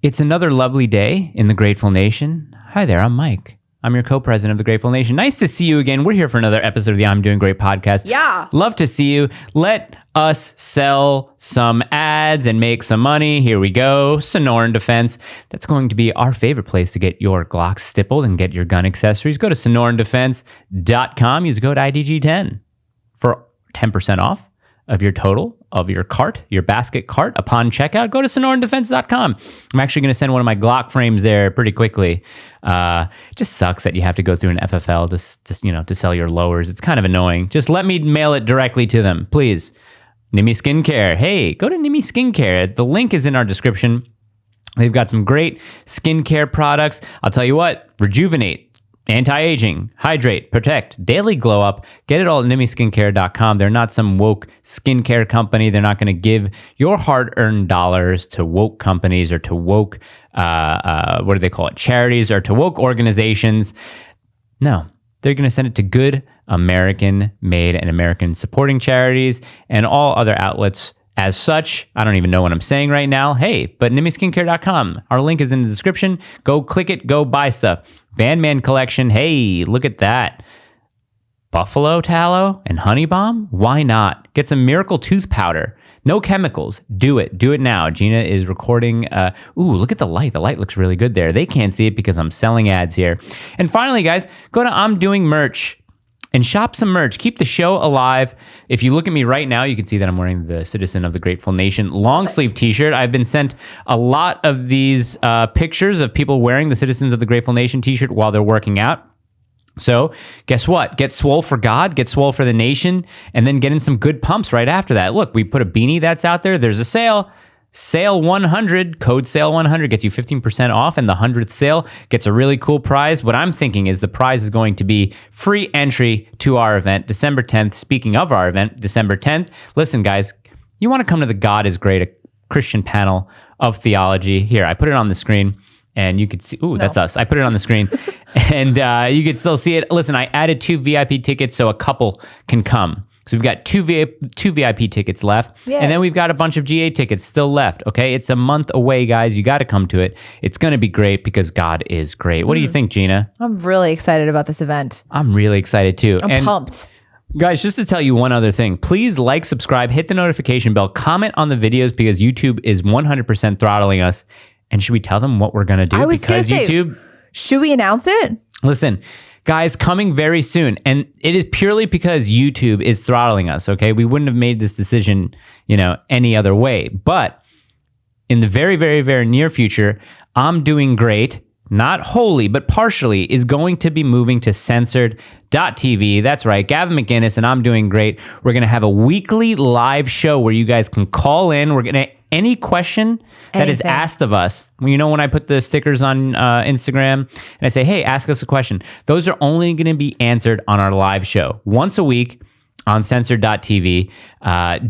It's another lovely day in the Grateful Nation. Hi there, I'm Mike. I'm your co-president of the Grateful Nation. Nice to see you again. We're here for another episode of the I'm Doing Great podcast. Yeah. Love to see you. Let us sell some ads and make some money. Here we go. Sonoran Defense. That's going to be our favorite place to get your Glocks stippled and get your gun accessories. Go to sonorandefense.com. Use code IDG10 for 10% off of your total of your cart, your basket cart upon checkout. Go to sonorandefense.com. I'm actually going to send one of my Glock frames there pretty quickly. It just sucks that you have to go through an FFL to sell your lowers. It's kind of annoying. Just let me mail it directly to them, please. Nimi Skincare. Hey, go to Nimi Skincare. The link is in our description. They've got some great skincare products. I'll tell you what, rejuvenate, anti-aging, hydrate, protect, daily glow up. Get it all at nimiskincare.com. They're not some woke skincare company. They're not going to give your hard-earned dollars to woke companies or to woke, what do they call it, charities or to woke organizations. No, they're going to send it to good American-made and American-supporting charities and all other outlets. As such, I don't even know what I'm saying right now. Hey, but nimiskincare.com. Our link is in the description. Go click it. Go buy stuff. Bandman collection. Hey, look at that. Buffalo tallow and honey balm? Why not? Get some miracle tooth powder. No chemicals. Do it. Do it now. Gina is recording. Ooh, look at the light. The light looks really good there. They can't see it because I'm selling ads here. And finally, guys, go to I'm Doing Merch and shop some merch. Keep the show alive. If you look at me right now, you can see that I'm wearing the Citizen of the Grateful Nation long sleeve t-shirt. I've been sent a lot of these pictures of people wearing the Citizens of the Grateful Nation t-shirt while they're working out. So guess what? Get swole for God, get swole for the nation, and then get in some good pumps right after that. Look, we put a beanie that's out there. There's a sale. Sale 100, code sale 100 gets you 15% off, and the 100th sale gets a really cool prize. What I'm thinking is the prize is going to be free entry to our event, December 10th. Speaking of our event, December 10th, listen, guys, you want to come to the God is Great, a Christian panel of theology. Here, I put it on the screen, and you could see, that's us. I put it on the screen, and you could still see it. Listen, I added 2 VIP tickets so a couple can come. So we've got two VIP tickets left, and then we've got a bunch of GA tickets still left, okay? It's a month away, guys. You got to come to it. It's going to be great because God is great. What do you think, Gina? I'm really excited about this event. I'm really excited, too. I'm pumped. Guys, just to tell you one other thing, please like, subscribe, hit the notification bell, comment on the videos because YouTube is 100% throttling us. And should we tell them what we're going to do? YouTube, should we announce it? Listen, guys, coming very soon. And it is purely because YouTube is throttling us, okay? We wouldn't have made this decision, any other way. But in the very, very, very near future, I'm Doing Great, not wholly, but partially, is going to be moving to censored.tv. That's right, Gavin McInnes and I'm Doing Great. We're going to have a weekly live show where you guys can call in. We're going to any question that is asked of us, when I put the stickers on Instagram and I say, hey, ask us a question, those are only going to be answered on our live show once a week on censored.tv.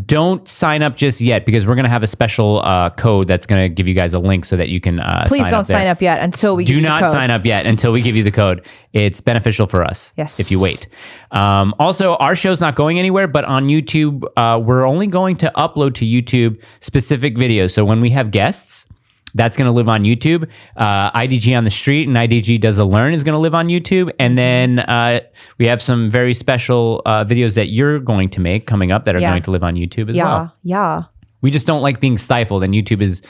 Don't sign up just yet because we're going to have a special code that's going to give you guys a link so that you can Please don't sign up yet until we give you the code. Do not sign up yet until we give you the code. It's beneficial for us if you wait. Also, our show's not going anywhere, but on YouTube, we're only going to upload to YouTube specific videos. So when we have guests, that's going to live on YouTube. IDG on the Street and IDG Does a Learn is going to live on YouTube. And then we have some very special videos that you're going to make coming up that are going to live on YouTube as well. Yeah. We just don't like being stifled, and YouTube is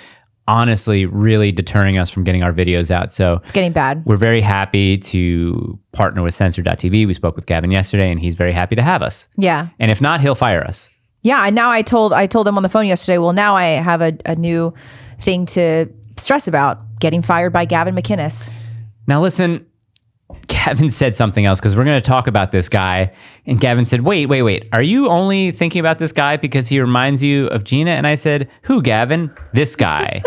honestly really deterring us from getting our videos out. So it's getting bad. We're very happy to partner with censored.tv. We spoke with Gavin yesterday, and he's very happy to have us. Yeah. And if not, he'll fire us. Yeah. And now I told them on the phone yesterday, well, now I have a new thing to stress about, getting fired by Gavin McInnes. Now listen, Gavin said something else because we're going to talk about this guy. And Gavin said, wait. Are you only thinking about this guy because he reminds you of Gina? And I said, who, Gavin? This guy.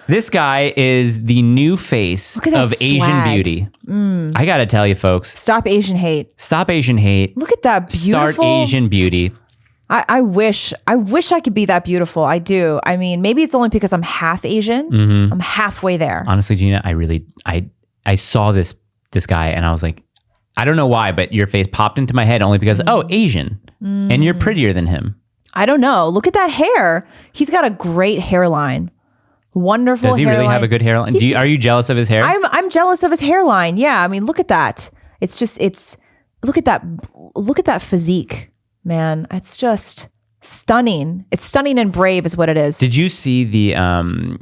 This guy is the new face of Asian beauty. I got to tell you, folks. Stop Asian hate. Stop Asian hate. Look at that beautiful. Start Asian beauty. I wish I could be that beautiful. I do. I mean, maybe it's only because I'm half Asian. Mm-hmm. I'm halfway there. Honestly, Gina, I saw this guy and I was like, I don't know why, but your face popped into my head only because, Asian. And you're prettier than him. I don't know. Look at that hair. He's got a great hairline. Wonderful Does he hairline. really have a good hairline? Are you jealous of his hair? I'm jealous of his hairline. Yeah, I mean, look at that. Look at that physique, man. It's just stunning. It's stunning and brave is what it is. Did you see the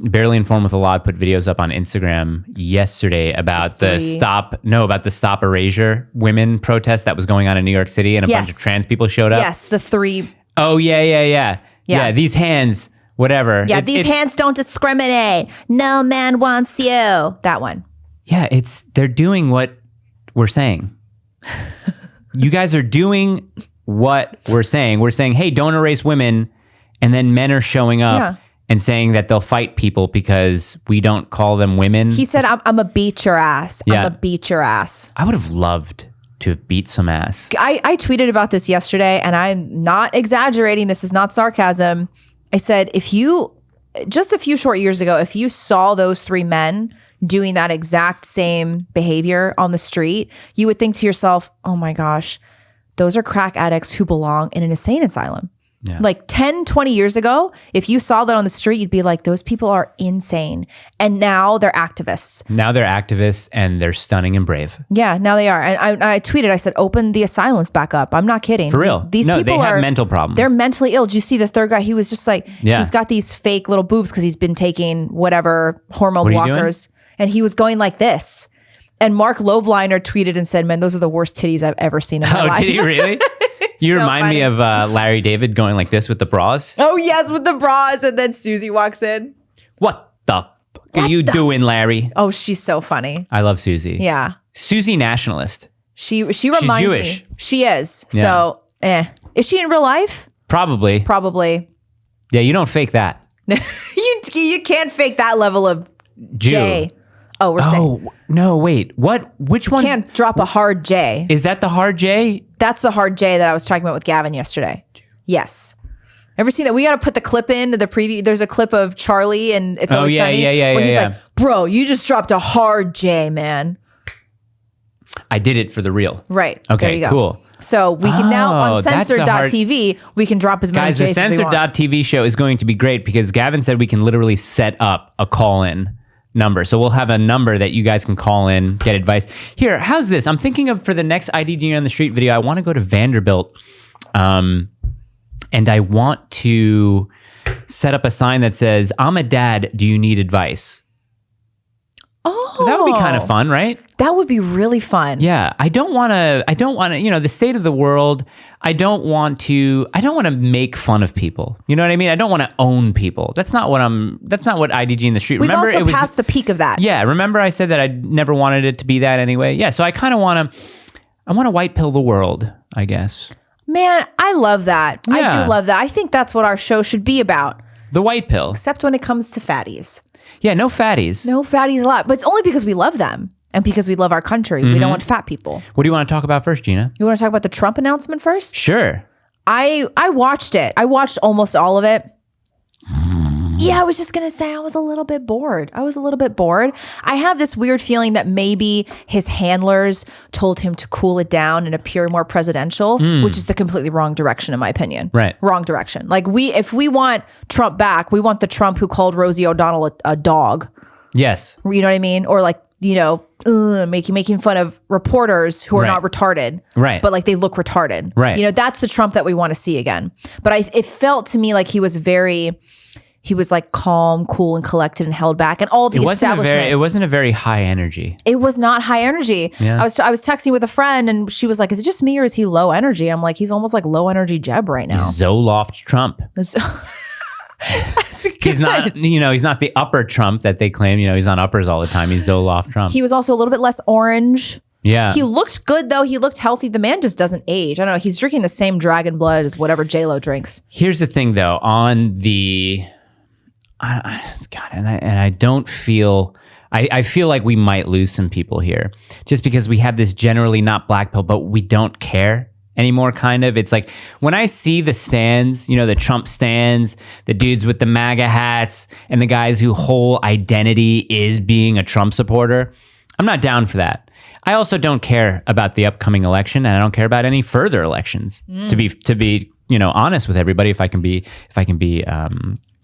Barely Informed with a Lot put videos up on Instagram yesterday about the Stop Erasure women protest that was going on in New York City, and a bunch of trans people showed up? Yes, the 3. Oh, yeah. Yeah, these hands, whatever. Yeah, these hands don't discriminate. No man wants you. That one. Yeah, they're doing what we're saying. You guys are doing what we're saying. We're saying, hey, don't erase women. And then men are showing up and saying that they'll fight people because we don't call them women. He said, I'm a beat your ass. Yeah. I'm a beat your ass. I would have loved to have beat some ass. I tweeted about this yesterday, and I'm not exaggerating. This is not sarcasm. I said, just a few short years ago, if you saw those 3 men doing that exact same behavior on the street, you would think to yourself, oh my gosh, those are crack addicts who belong in an insane asylum. Yeah. Like 10, 20 years ago, if you saw that on the street, you'd be like, those people are insane. And now they're activists. Now they're activists and they're stunning and brave. Yeah, now they are. And I tweeted, I said, open the asylums back up. I'm not kidding. For real. These people they have mental problems. They're mentally ill. Did you see the third guy? He was just like, he's got these fake little boobs because he's been taking whatever hormone blockers. And he was going like this. And Mark Lobliner tweeted and said, man, those are the worst titties I've ever seen in my life. Oh, did he really? You remind me of Larry David going like this with the bras. Oh, yes, with the bras. And then Susie walks in. What the fuck are you doing, Larry? Oh, she's so funny. I love Susie. Yeah. Susie nationalist. She reminds Jewish. me. She is. Yeah. So, Is she in real life? Probably. Yeah, you don't fake that. You can't fake that level of Jew. J. Oh, we're saying. No, wait. What? Which one? Can't drop a hard J. Is that the hard J? That's the hard J that I was talking about with Gavin yesterday. Yes. Ever seen that? We got to put the clip in the preview. There's a clip of Charlie and It's Always Sunny. Yeah. Where he's like, bro, you just dropped a hard J, man. I did it for the real. Right. Okay, there you go. cool. So we can now on that's the censored.tv, we can drop as many Guys, J's the as we want. censored.tv show is going to be great because Gavin said we can literally set up a call-in number. So we'll have a number that you guys can call in, get advice. Here, how's this? I'm thinking of for the next ID Gina on the Street video, I want to go to Vanderbilt and I want to set up a sign that says, I'm a dad, do you need advice? Oh. That would be kind of fun, right? That would be really fun. Yeah. I don't want to, the state of the world, I don't want to make fun of people. You know what I mean? I don't want to own people. That's not what IDG in the Street. We've Remember, also passed the peak of that. Yeah. Remember I said that I never wanted it to be that anyway? Yeah. So I kind of want to white pill the world, I guess. Man, I love that. Yeah. I do love that. I think that's what our show should be about. The white pill. Except when it comes to fatties. Yeah, no fatties. No fatties allowed. But it's only because we love them and because we love our country. We don't want fat people. What do you want to talk about first, Gina? You want to talk about the Trump announcement first? Sure. I watched it. I watched almost all of it. Yeah, I was just going to say I was a little bit bored. I have this weird feeling that maybe his handlers told him to cool it down and appear more presidential, which is the completely wrong direction in my opinion. Right. Wrong direction. Like if we want Trump back, we want the Trump who called Rosie O'Donnell a dog. Yes. You know what I mean? Or like, making fun of reporters who are not retarded. Right. But like they look retarded. Right. That's the Trump that we want to see again. But it felt to me like he was like calm, cool, and collected and held back. And all the establishment. It wasn't a very high energy. It was not high energy. Yeah. I was texting with a friend and she was like, is it just me or is he low energy? I'm like, he's almost like low energy Jeb right now. Zoloft Trump. That's He's not, he's not the upper Trump that they claim. He's on uppers all the time. He's Zoloft Trump. He was also a little bit less orange. Yeah. He looked good though. He looked healthy. The man just doesn't age. I don't know. He's drinking the same dragon blood as whatever J-Lo drinks. Here's the thing though, on the... I don't feel... I feel like we might lose some people here just because we have this generally not black pill, but we don't care anymore, kind of. It's like when I see the stands, the Trump stands, the dudes with the MAGA hats, and the guys whose whole identity is being a Trump supporter, I'm not down for that. I also don't care about the upcoming election, and I don't care about any further elections. To be honest with everybody, if I can be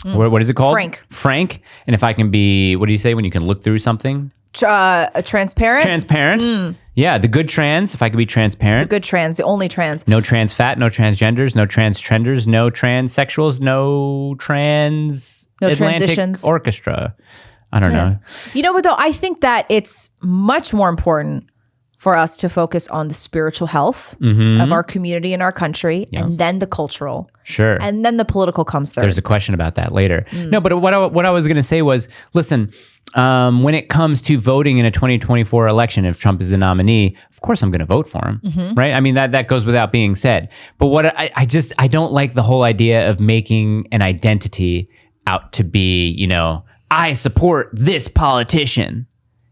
What is it called? Frank. And if I can be, what do you say when you can look through something? Transparent. Transparent. Yeah, the good trans. If I could be transparent. The good trans. The only trans. No trans fat. No transgenders. No trans trenders. No transsexuals. No trans. No Atlantic transitions. Orchestra. I don't know. You know what though? I think that it's much more important for us to focus on the spiritual health of our community and our country, and then the cultural. Sure. And then the political comes third. There's a question about that later. No, but what I was going to say was, listen, when it comes to voting in a 2024 election, if Trump is the nominee, of course I'm going to vote for him, right? I mean, that goes without being said. But what I don't like the whole idea of making an identity out to be, I support this politician.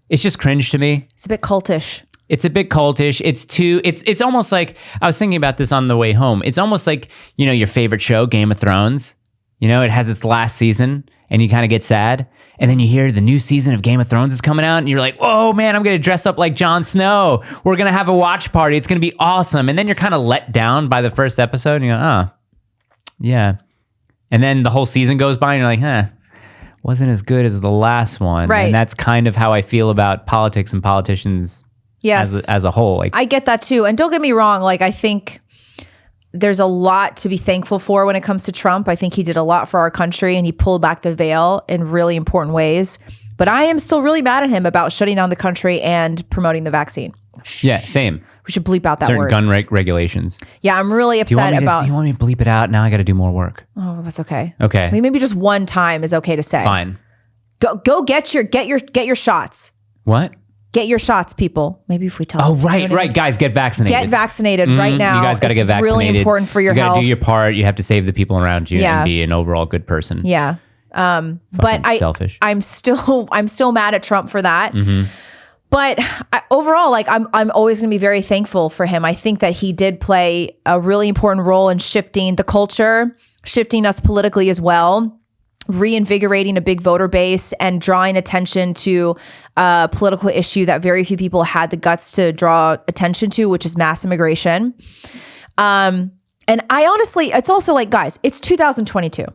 It's just cringe to me. It's a bit cultish. It's a bit cultish. It's almost like, I was thinking about this on the way home. It's almost like, your favorite show, Game of Thrones. It has its last season and you kind of get sad. And then you hear the new season of Game of Thrones is coming out and you're like, oh man, I'm going to dress up like Jon Snow. We're going to have a watch party. It's going to be awesome. And then you're kind of let down by the first episode and you go, oh, yeah. And then the whole season goes by and you're like, wasn't as good as the last one. Right. And that's kind of how I feel about politics and politicians. Yes. As a whole. I get that too. And don't get me wrong, I think there's a lot to be thankful for when it comes to Trump. I think he did a lot for our country and he pulled back the veil in really important ways. But I am still really mad at him about shutting down the country and promoting the vaccine. Yeah, same. We should bleep out that certain word. Gun regulations. Yeah, I'm really upset about. Do you want me to bleep it out? Now I got to do more work. Oh, that's okay. Okay. I mean, maybe just one time is okay to say. Fine. Go get your shots. What? Get your shots, people. Maybe if we tell Oh, them. right. Guys, get vaccinated. Get vaccinated right now. You guys got to get vaccinated. It's really important for your health. You got to do your part. You have to save the people around you and be an overall good person. Yeah. But selfish. I'm still mad at Trump for that. Mm-hmm. But overall, I'm always going to be very thankful for him. I think that he did play a really important role in shifting the culture, shifting us politically as well, reinvigorating a big voter base and drawing attention to a political issue that very few people had the guts to draw attention to, which is mass immigration. And I honestly, it's also guys, it's 2022.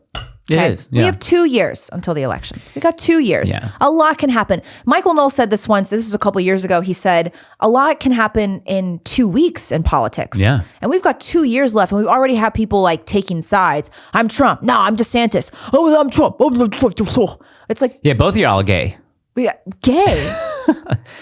It is. Yeah. We have 2 years until the elections. We got 2 years. Yeah. A lot can happen. Michael Knowles said this once. This was a couple of years ago. He said, a lot can happen in 2 weeks in politics. Yeah. And we've got 2 years left and we already have people taking sides. I'm Trump. No, I'm DeSantis. Oh, I'm Trump. It's like. Yeah, both of y'all are gay. Yeah, gay.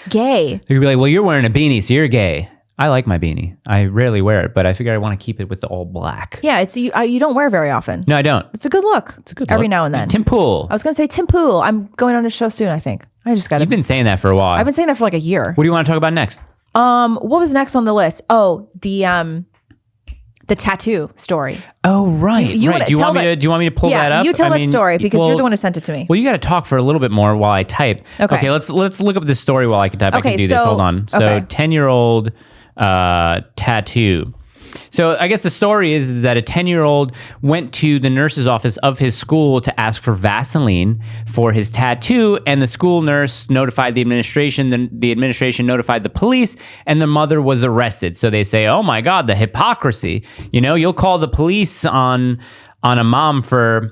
Gay. They're going to be like, well, you're wearing a beanie, so you're gay. I like my beanie. I rarely wear it, but I figure I want to keep it with the all black. Yeah, it's you don't wear it very often. No, I don't. It's a good look. It's a good every now and then. Tim Pool. I was going to say Tim Pool. I'm going on his show soon, I think. I just got to. You've been saying that for a while. I've been saying that for a year. What do you want to talk about next? What was next on the list? Oh, the tattoo story. Oh, right. Do you want me to pull that up? You tell that story because you're the one who sent it to me. Well, you got to talk for a little bit more while I type. Okay. Let's look up this story while I can type. Okay, I can do this. Hold on. So, 10-year-old tattoo. So I guess the story is that a 10-year-old went to the nurse's office of his school to ask for Vaseline for his tattoo, and the school nurse notified the administration. Then the administration notified the police, and the mother was arrested. So they say, "Oh my God, the hypocrisy! You'll call the police on a mom for."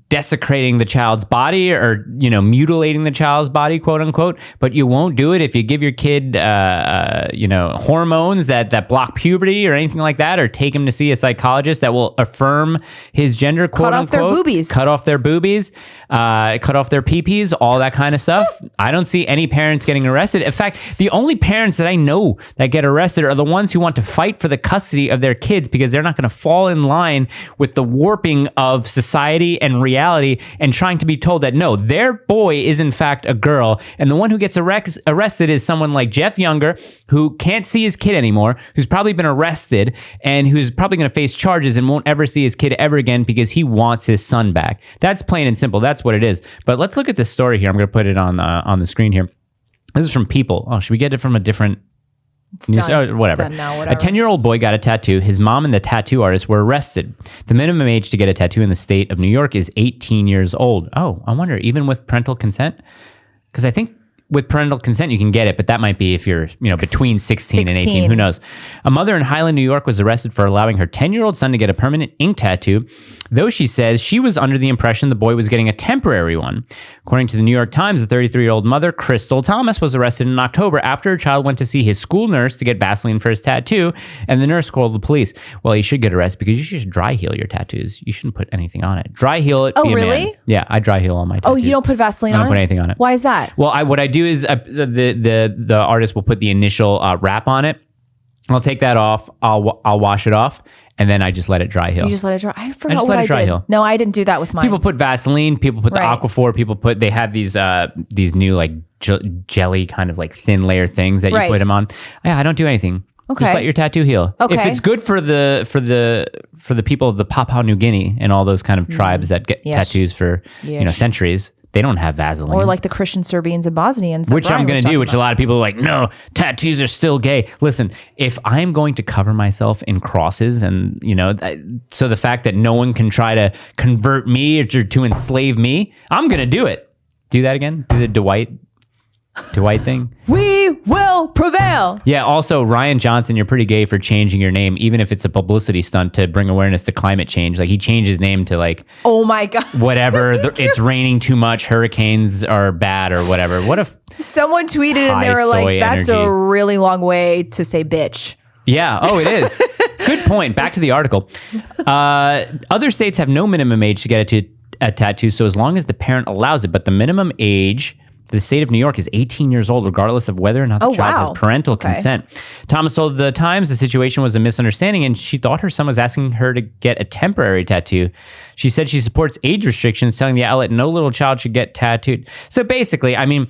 Desecrating the child's body or, mutilating the child's body, quote unquote, but you won't do it if you give your kid, hormones that block puberty or anything like that, or take him to see a psychologist that will affirm his gender, quote unquote. Cut off their boobies. Cut off their peepees, all that kind of stuff. I don't see any parents getting arrested. In fact, the only parents that I know that get arrested are the ones who want to fight for the custody of their kids because they're not going to fall in line with the warping of society and reality and trying to be told that no, their boy is in fact a girl, and the one who gets arrested is someone like Jeff Younger, who can't see his kid anymore, who's probably been arrested and who's probably going to face charges and won't ever see his kid ever again because he wants his son back. That's plain and simple. That's what it is. But let's look at this story here. I'm going to put it on the screen here. This is from People. Oh, should we get it from a different news? Oh, whatever. A 10-year-old boy got a tattoo. His mom and the tattoo artist were arrested. The minimum age to get a tattoo in the state of New York is 18 years old. Oh, I wonder, even with parental consent? Because I think with parental consent, you can get it, but that might be if you're, between 16 and 18. 16. Who knows? A mother in Highland, New York was arrested for allowing her 10-year-old son to get a permanent ink tattoo, though she says she was under the impression the boy was getting a temporary one. According to the New York Times, the 33-year-old mother, Crystal Thomas, was arrested in October after her child went to see his school nurse to get Vaseline for his tattoo, and the nurse called the police. Well, you should get arrested because you should dry heal your tattoos. You shouldn't put anything on it. Dry heal it. Oh, be a really? man. Yeah, I dry heal all my tattoos. Oh, you don't put Vaseline on it? I don't put anything on it. Why is that? Well, what I do is the artist will put the initial wrap on it. I'll take that off. I'll wash it off, and then I just let it dry heal. You just let it dry. I forgot just what let it I dry did. heal. No, I didn't do that with mine. People put Vaseline. People put the Right. Aquaphor. They have these new like jelly kind of like thin layer things that you Right. put them on. Yeah, I don't do anything. Okay. Just let your tattoo heal. Okay. If it's good for the people of the Papua New Guinea and all those kind of tribes that get Yes. tattoos for Yes. centuries, they don't have Vaseline. Or like the Christian Serbians and Bosnians. that Which Brian I'm was going to do, talking which about. a lot of people are like, no, tattoos are still gay. Listen, if I'm going to cover myself in crosses and, so the fact that no one can try to convert me or to enslave me, I'm going to do it. Do that again? Do the Dwight thing? We will prevail. Yeah, also, Ryan Johnson, you're pretty gay for changing your name, even if it's a publicity stunt to bring awareness to climate change. Like, he changed his name to, like, Oh my God. whatever. It's raining too much. Hurricanes are bad or whatever. What if... Someone tweeted and they High were like, soy that's energy. a really long way to say bitch. Yeah. Oh, it is. Good point. Back to the article. Other states have no minimum age to get a tattoo, so as long as the parent allows it. But the minimum age, the state of New York, is 18 years old, regardless of whether or not the child wow. has parental Okay. consent. Thomas told the Times the situation was a misunderstanding, and she thought her son was asking her to get a temporary tattoo. She said she supports age restrictions, telling the outlet no little child should get tattooed. So basically, I mean...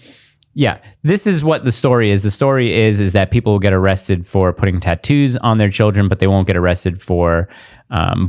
Yeah, this is what the story is. The story is that people will get arrested for putting tattoos on their children, but they won't get arrested for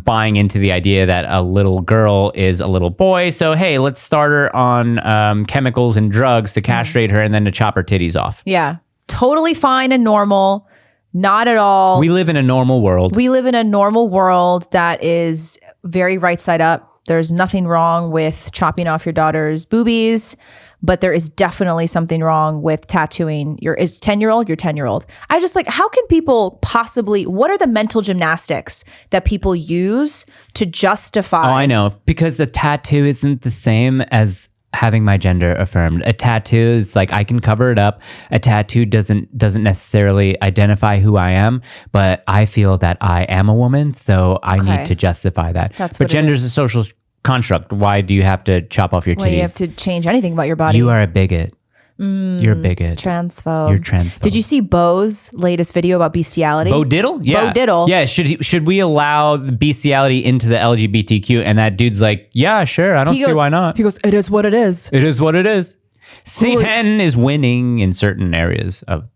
buying into the idea that a little girl is a little boy. So, hey, let's start her on chemicals and drugs to castrate her and then to chop her titties off. Yeah. Totally fine and normal. Not at all. We live in a normal world. We live in a normal world that is very right side up. There's nothing wrong with chopping off your daughter's boobies, but there is definitely something wrong with tattooing your 10-year-old, your 10-year-old. I just like, how can people possibly, what are the mental gymnastics that people use to justify? Oh, I know. Because a tattoo isn't the same as having my gender affirmed. A tattoo is like, I can cover it up. A tattoo doesn't necessarily identify who I am, but I feel that I am a woman, so I Okay. need to justify that. That's but what it gender is. is a social construct. Why do you have to chop off your When you have titties? to change anything about your body. You are a bigot. You're a bigot. Transphobe. You're transphobe. Did you see Bo's latest video about bestiality? Bo Diddle? Yeah. Bo Diddle. Yeah. Should we allow the bestiality into the LGBTQ? And that dude's like, yeah, sure. I don't see why not. He goes, it is what it is. It is what it is. Satan is winning in certain areas of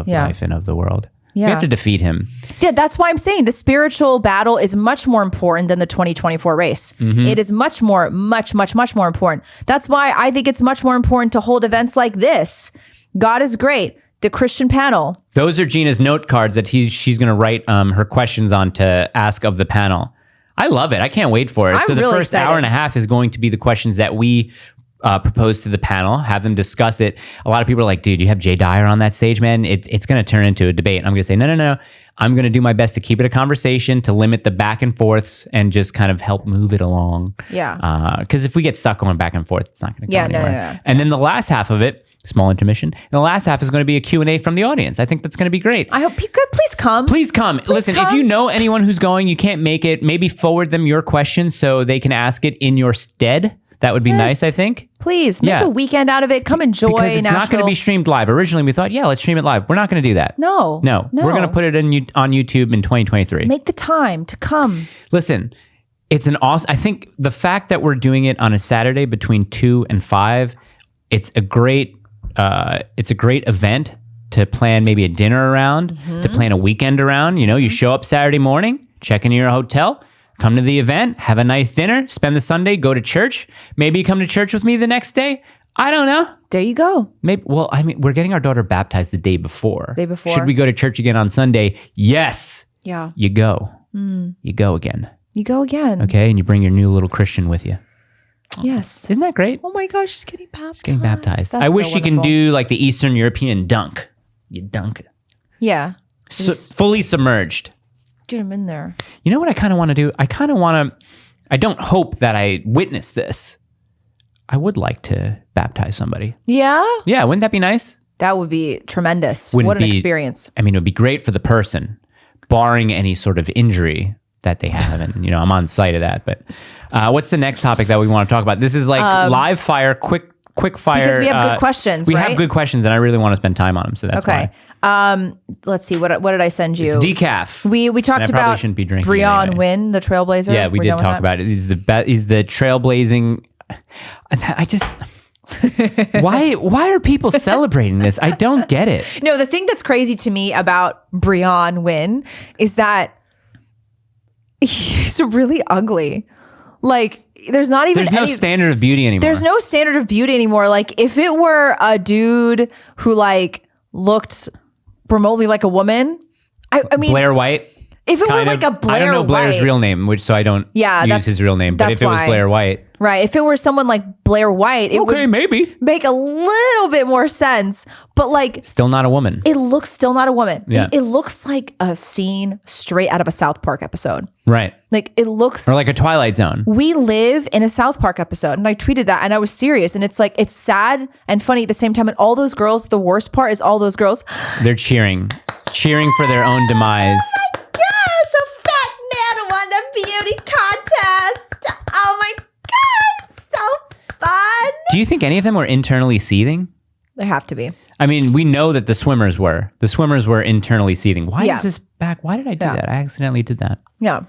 Yeah. life and of the world. Yeah. We have to defeat him. Yeah, that's why I'm saying the spiritual battle is much more important than the 2024 race. Mm-hmm. It is much more important. That's why I think it's much more important to hold events like this. God is great. The Christian panel. Those are Gina's note cards that she's going to write her questions on to ask of the panel. I love it. I can't wait for it. I'm So the really first excited. hour and a half is going to be the questions that we propose to the panel, have them discuss it. A lot of people are like, dude, you have Jay Dyer on that stage, man. It's going to turn into a debate. I'm going to say, no. I'm going to do my best to keep it a conversation, to limit the back and forths and just kind of help move it along. Yeah. Because if we get stuck going back and forth, it's not going to go Yeah, no, anywhere. no. And then the last half of it, small intermission, and the last half is going to be a Q&A from the audience. I think that's going to be great. I hope you could please come. Please come. Listen, if come. you know anyone who's going, you can't make it, maybe forward them your question so they can ask it in your stead. That would be nice, I think. Please make Yeah. a weekend out of it. Come enjoy Because it's Nashville. not going to be streamed live. Originally, we thought, yeah, let's stream it live. We're not going to do that. No. No. We're going to put it on YouTube in 2023. Make the time to come. Listen, it's an awesome... I think the fact that we're doing it on a Saturday between 2 and 5, it's a great event to plan maybe a dinner around, to plan a weekend around. You know, you show up Saturday morning, check into your hotel, come to the event, have a nice dinner, spend the Sunday, go to church. Maybe you come to church with me the next day. I don't know. There you go. Maybe. Well, I mean, we're getting our daughter baptized the day before. Day before. Should we go to church again on Sunday? Yes. Yeah. You go. You go again. You go again. Okay, and you bring your new little Christian with you. Yes. Isn't that great? Oh my gosh, she's getting baptized. She's getting baptized. That's I wish so she can wonderful. do like the Eastern European dunk. You dunk it. Yeah. Fully submerged. Get him in there. You know what I kind of want to do? I don't hope that I witness this. I would like to baptize somebody. Yeah? Yeah, wouldn't that be nice? That would be tremendous. Wouldn't what an be- experience. I mean, it would be great for the person, barring any sort of injury that they have. And, I'm on site of that. But what's the next topic that we want to talk about? This is like live fire, quick fire. Because we have good questions, We right? have good questions, and I really want to spend time on them. So that's Okay. why. Let's see. What did I send you? It's decaf. We And I talked probably about shouldn't be drinking it Breon anyway. Wynn, the Trailblazer. Yeah, we We're did done with talk that? about it. He's the trailblazing. I just why are people celebrating this? I don't get it. No, the thing that's crazy to me about Breon Wynn is that he's really ugly. Like, there's not even There's no standard of beauty anymore. There's no standard of beauty anymore. Like, if it were a dude who like looked remotely like a woman, I mean, Blair White. if it were kind like of. a Blair I don't know Blair's White, real name, so I don't use his real name. But that's if it was why. Blair White, right? If it were someone like Blair White, it okay, would maybe. make a little bit more sense. But like, Still not a woman. it looks still not a woman. Yeah. It looks like a scene straight out of a South Park episode. Right. Like, it looks. Or like a Twilight Zone. We live in a South Park episode, and I tweeted that, and I was serious. And it's like, it's sad and funny at the same time. And all those girls, the worst part is all those girls. They're cheering for their own demise. Gosh, a fat man won the beauty contest. Oh my God, so fun. Do you think any of them were internally seething? There have to be. I mean, we know that the swimmers were. The swimmers were internally seething. Why Yeah. is this back? Why did I do Yeah. that? I accidentally did that. Yeah.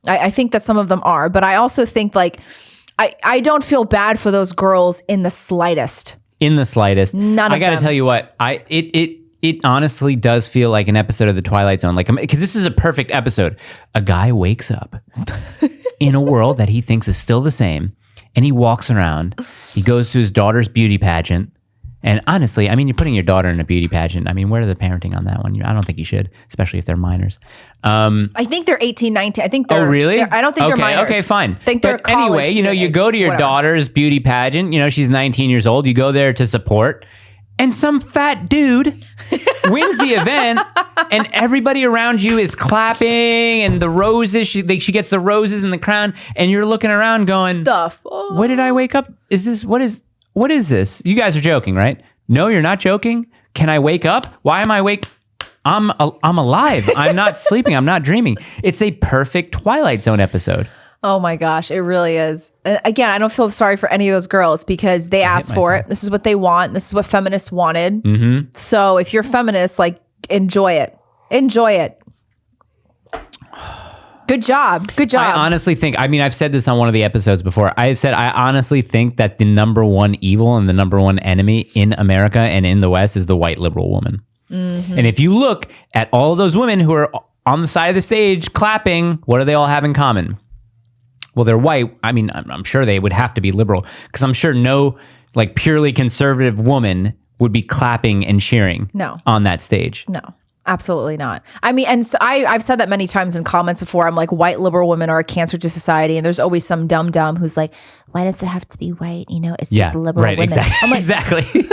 I think that some of them are, but I also think like, I don't feel bad for those girls in the slightest. In the slightest. None of I gotta them. tell you what, it honestly does feel like an episode of the Twilight Zone. Like, because this is a perfect episode. A guy wakes up in a world that he thinks is still the same, and he walks around. He goes to his daughter's beauty pageant. And honestly, I mean, you're putting your daughter in a beauty pageant. I mean, where are the parenting on that one? I don't think you should, especially if they're minors. I think they're 18, 19. I think they're. Oh, really? I don't think they're minors. Okay, fine. I think they're But anyway, college you student go age, to your whatever. daughter's beauty pageant. She's 19 years old. You go there to support. And some fat dude wins the event, and everybody around you is clapping, and the roses, she gets the roses and the crown, and you're looking around going, The fuck? "What did I wake up? What is this? You guys are joking, right? No, you're not joking. Can I wake up? Why am I awake? I'm alive. I'm not sleeping. I'm not dreaming. It's a perfect Twilight Zone episode. Oh my gosh, it really is. Again, I don't feel sorry for any of those girls because they asked for myself. it. This is what they want. This is what feminists wanted. Mm-hmm. So if you're feminist, like, enjoy it. Enjoy it. Good job. Good job. I honestly think, I've said this on one of the episodes before. I've said, I honestly think that the number one evil and the number one enemy in America and in the West is the white liberal woman. Mm-hmm. And if you look at all those women who are on the side of the stage clapping, what do they all have in common? Well, they're white. I mean, I'm sure they would have to be liberal because I'm sure no like purely conservative woman would be clapping and cheering on that stage. No, absolutely not. I mean, and so I've said that many times in comments before. I'm like, white liberal women are a cancer to society. And there's always some dumb who's like, why does it have to be white? It's just liberal right, women. Exactly. I'm like, exactly.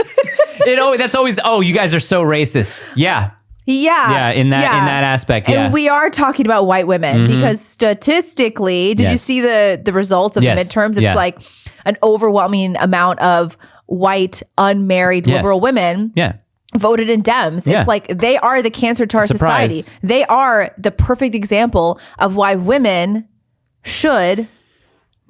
That's always, you guys are so racist. Yeah. Yeah. In that aspect. Yeah. And we are talking about white women because statistically, did you see the results of the midterms? It's like an overwhelming amount of white, unmarried liberal women voted in Dems. It's like they are the cancer to our society. They are the perfect example of why women should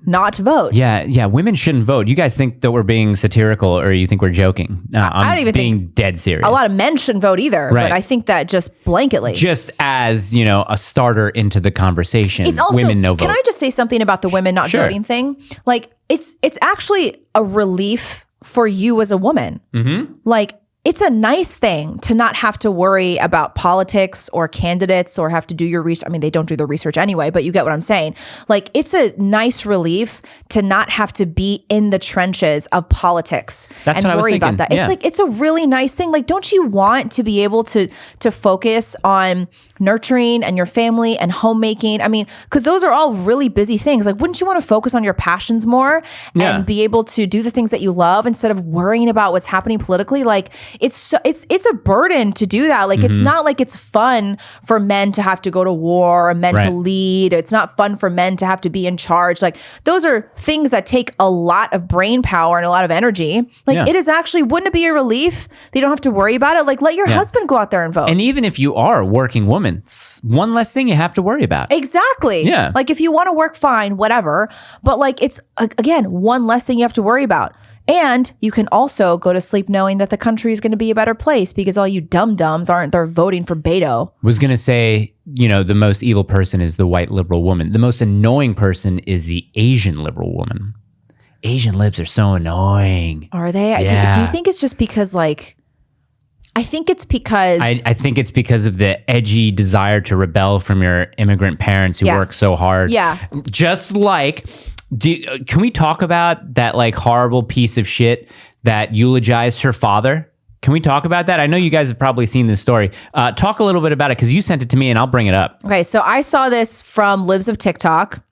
not vote. Yeah. Women shouldn't vote. You guys think that we're being satirical or you think we're joking? No, I'm don't even being dead serious. A lot of men shouldn't vote either, Right. but I think that just blanketly. Just as, a starter into the conversation. It's also, women no vote. Can I just say something about the women not Sure. voting thing? Like, it's actually a relief for you as a woman. Mm-hmm. Like, it's a nice thing to not have to worry about politics or candidates or have to do your research. I mean, they don't do the research anyway, but you get what I'm saying. Like, it's a nice relief to not have to be in the trenches of politics and worry about that. Yeah. It's like, it's a really nice thing. Like, don't you want to be able to focus on nurturing and your family and homemaking? I mean, because those are all really busy things. Like, wouldn't you want to focus on your passions more and be able to do the things that you love instead of worrying about what's happening politically? Like, it's a burden to do that. Like, it's not like it's fun for men to have to go to war or men to lead. It's not fun for men to have to be in charge. Like, those are things that take a lot of brain power and a lot of energy. Like, it is actually, wouldn't it be a relief that you don't have to worry about it? Like, let your husband go out there and vote. And even if you are a working woman, it's one less thing you have to worry about. Exactly. Yeah. Like, if you want to work, fine, whatever. But like, it's, again, one less thing you have to worry about. And you can also go to sleep knowing that the country is going to be a better place because all you dum-dums aren't there voting for Beto. Was going to say, the most evil person is the white liberal woman. The most annoying person is the Asian liberal woman. Asian libs are so annoying. Are they? Yeah. Do you think it's just because, like, I think it's because... I think it's because of the edgy desire to rebel from your immigrant parents who work so hard. Yeah. Just like... can we talk about that like horrible piece of shit that eulogized her father? Can we talk about that? I know you guys have probably seen this story. Talk a little bit about it because you sent it to me and I'll bring it up. Okay, so I saw this from Libs of TikTok.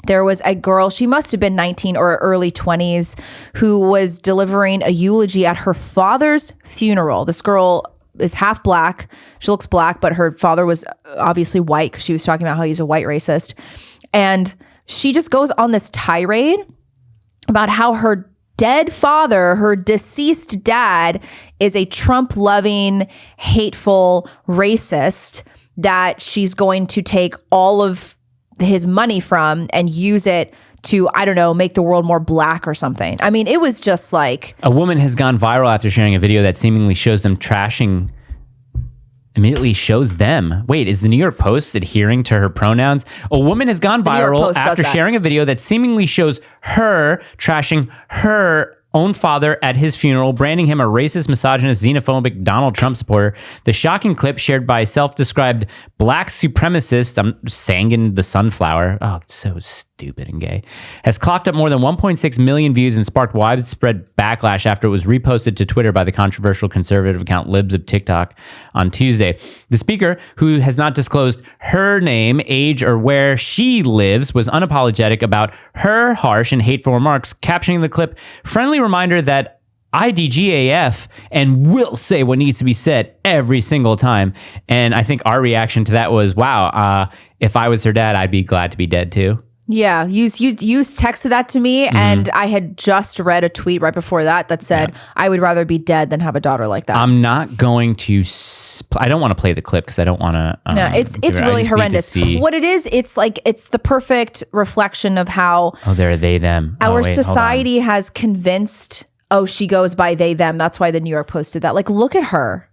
There was a girl, she must have been 19 or early 20s, who was delivering a eulogy at her father's funeral. This girl is half black. She looks black, but her father was obviously white because she was talking about how he's a white racist. And she just goes on this tirade about how her dead father, her deceased dad, is a Trump-loving, hateful racist that she's going to take all of his money from and use it to, I don't know, make the world more black or something. I mean, it was just like... A woman has gone viral after sharing a video that seemingly shows them trashing... Immediately shows them. Wait, is the New York Post adhering to her pronouns? A woman has gone viral after sharing a video that seemingly shows her trashing her own father at his funeral, branding him a racist, misogynist, xenophobic Donald Trump supporter. The shocking clip, shared by self-described black supremacist Sangan the Sunflower, oh, so stupid and gay, has clocked up more than 1.6 million views and sparked widespread backlash after it was reposted to Twitter by the controversial conservative account Libs of TikTok on Tuesday. The speaker, who has not disclosed her name, age, or where she lives, was unapologetic about her harsh and hateful remarks, captioning the clip, "Friendly reminder that IDGAF and will say what needs to be said every single time." And I think our reaction to that was, wow, if I was her dad, I'd be glad to be dead too. Yeah, you texted that to me, and I had just read a tweet right before that said, I would rather be dead than have a daughter like that. I'm not going to... I don't want to play the clip because I don't want to... No, it's really horrendous. What it is, it's like, it's the perfect reflection of how... Oh, they're they, them. Our society has convinced, oh, she goes by they, them. That's why the New York Post did that. Like, look at her.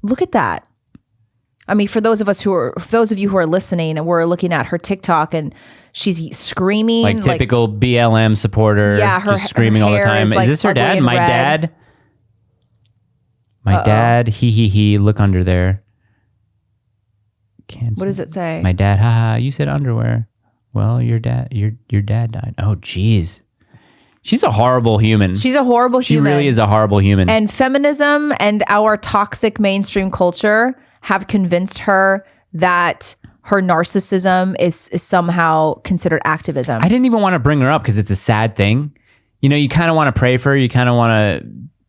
Look at that. I mean, for those of you who are listening and we're looking at her TikTok and she's screaming. Like typical BLM supporter. Yeah, just screaming all the time. Is this her dad? My dad? My dad, he, look under there. What does it say? My dad, haha, you said underwear. Well, your dad died. Oh, geez. She's a horrible human. She's a horrible human. She really is a horrible human. And feminism and our toxic mainstream culture have convinced her that her narcissism is somehow considered activism. I didn't even want to bring her up because it's a sad thing. You kind of want to pray for her. You kind of want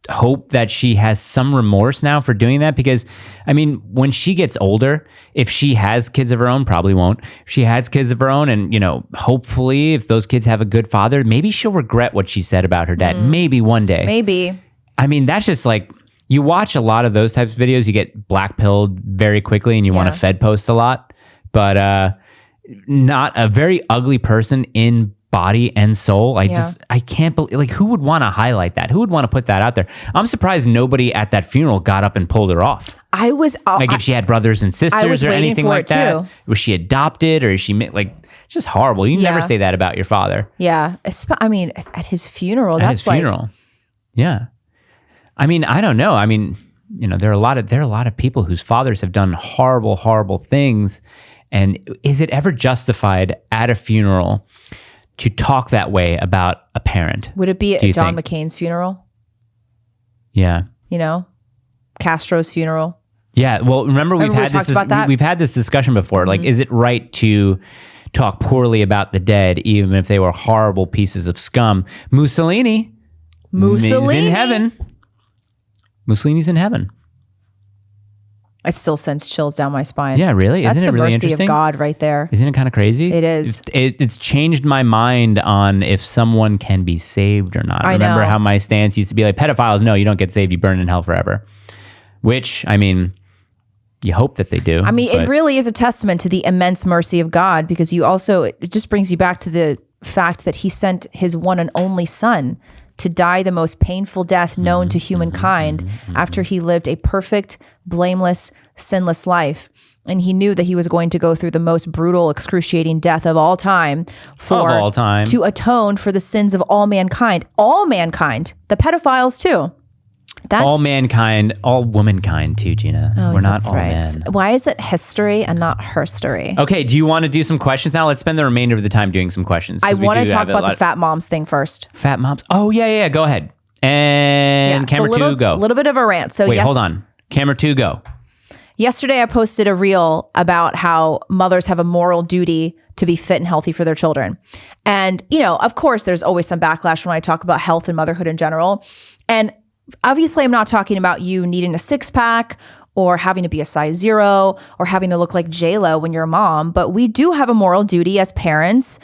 to hope that she has some remorse now for doing that, because, I mean, when she gets older, if she has kids of her own, probably won't. If she has kids of her own and, hopefully if those kids have a good father, maybe she'll regret what she said about her dad. Maybe one day. Maybe. I mean, that's just like... You watch a lot of those types of videos, you get black-pilled very quickly and you want to Fed post a lot. But not a very ugly person in body and soul. I can't believe, like, who would want to highlight that? Who would want to put that out there? I'm surprised nobody at that funeral got up and pulled her off. I was... like, if she had brothers and sisters or anything like that. Too. Was she adopted or is she... Like, it's just horrible. You never say that about your father. Yeah. I mean, at his funeral. At his funeral. Yeah. I mean, I don't know. I mean, there are a lot of people whose fathers have done horrible, horrible things. And is it ever justified at a funeral to talk that way about a parent? Would it be at John McCain's funeral? Yeah. Castro's funeral. Yeah. Well, remember we've had this discussion before. Like, is it right to talk poorly about the dead, even if they were horrible pieces of scum? Mussolini is in heaven. Mussolini's in heaven. It still sends chills down my spine. Yeah, really? That's Isn't it really interesting? That's the mercy of God right there. Isn't it kind of crazy? It is. It's changed my mind on if someone can be saved or not. I remember how my stance used to be like, pedophiles, no, you don't get saved. You burn in hell forever. Which, you hope that they do. It really is a testament to the immense mercy of God, because it just brings you back to the fact that he sent his one and only son to die the most painful death known to humankind after he lived a perfect, blameless, sinless life. And he knew that he was going to go through the most brutal, excruciating death of all time to atone for the sins of all mankind, the pedophiles too. That's all mankind, all womankind too, Gina. We're not all men. Why is it history and not herstory? Okay, do you want to do some questions now? Let's spend the remainder of the time doing some questions. I want to talk about the fat moms thing first. Fat moms? Oh, yeah. Go ahead. And camera 2, go. A little bit of a rant. So wait, hold on. Camera 2, go. Yesterday, I posted a reel about how mothers have a moral duty to be fit and healthy for their children. And, of course, there's always some backlash when I talk about health and motherhood in general. And obviously, I'm not talking about you needing a six-pack or having to be a size 0 or having to look like J-Lo when you're a mom, but we do have a moral duty as parents,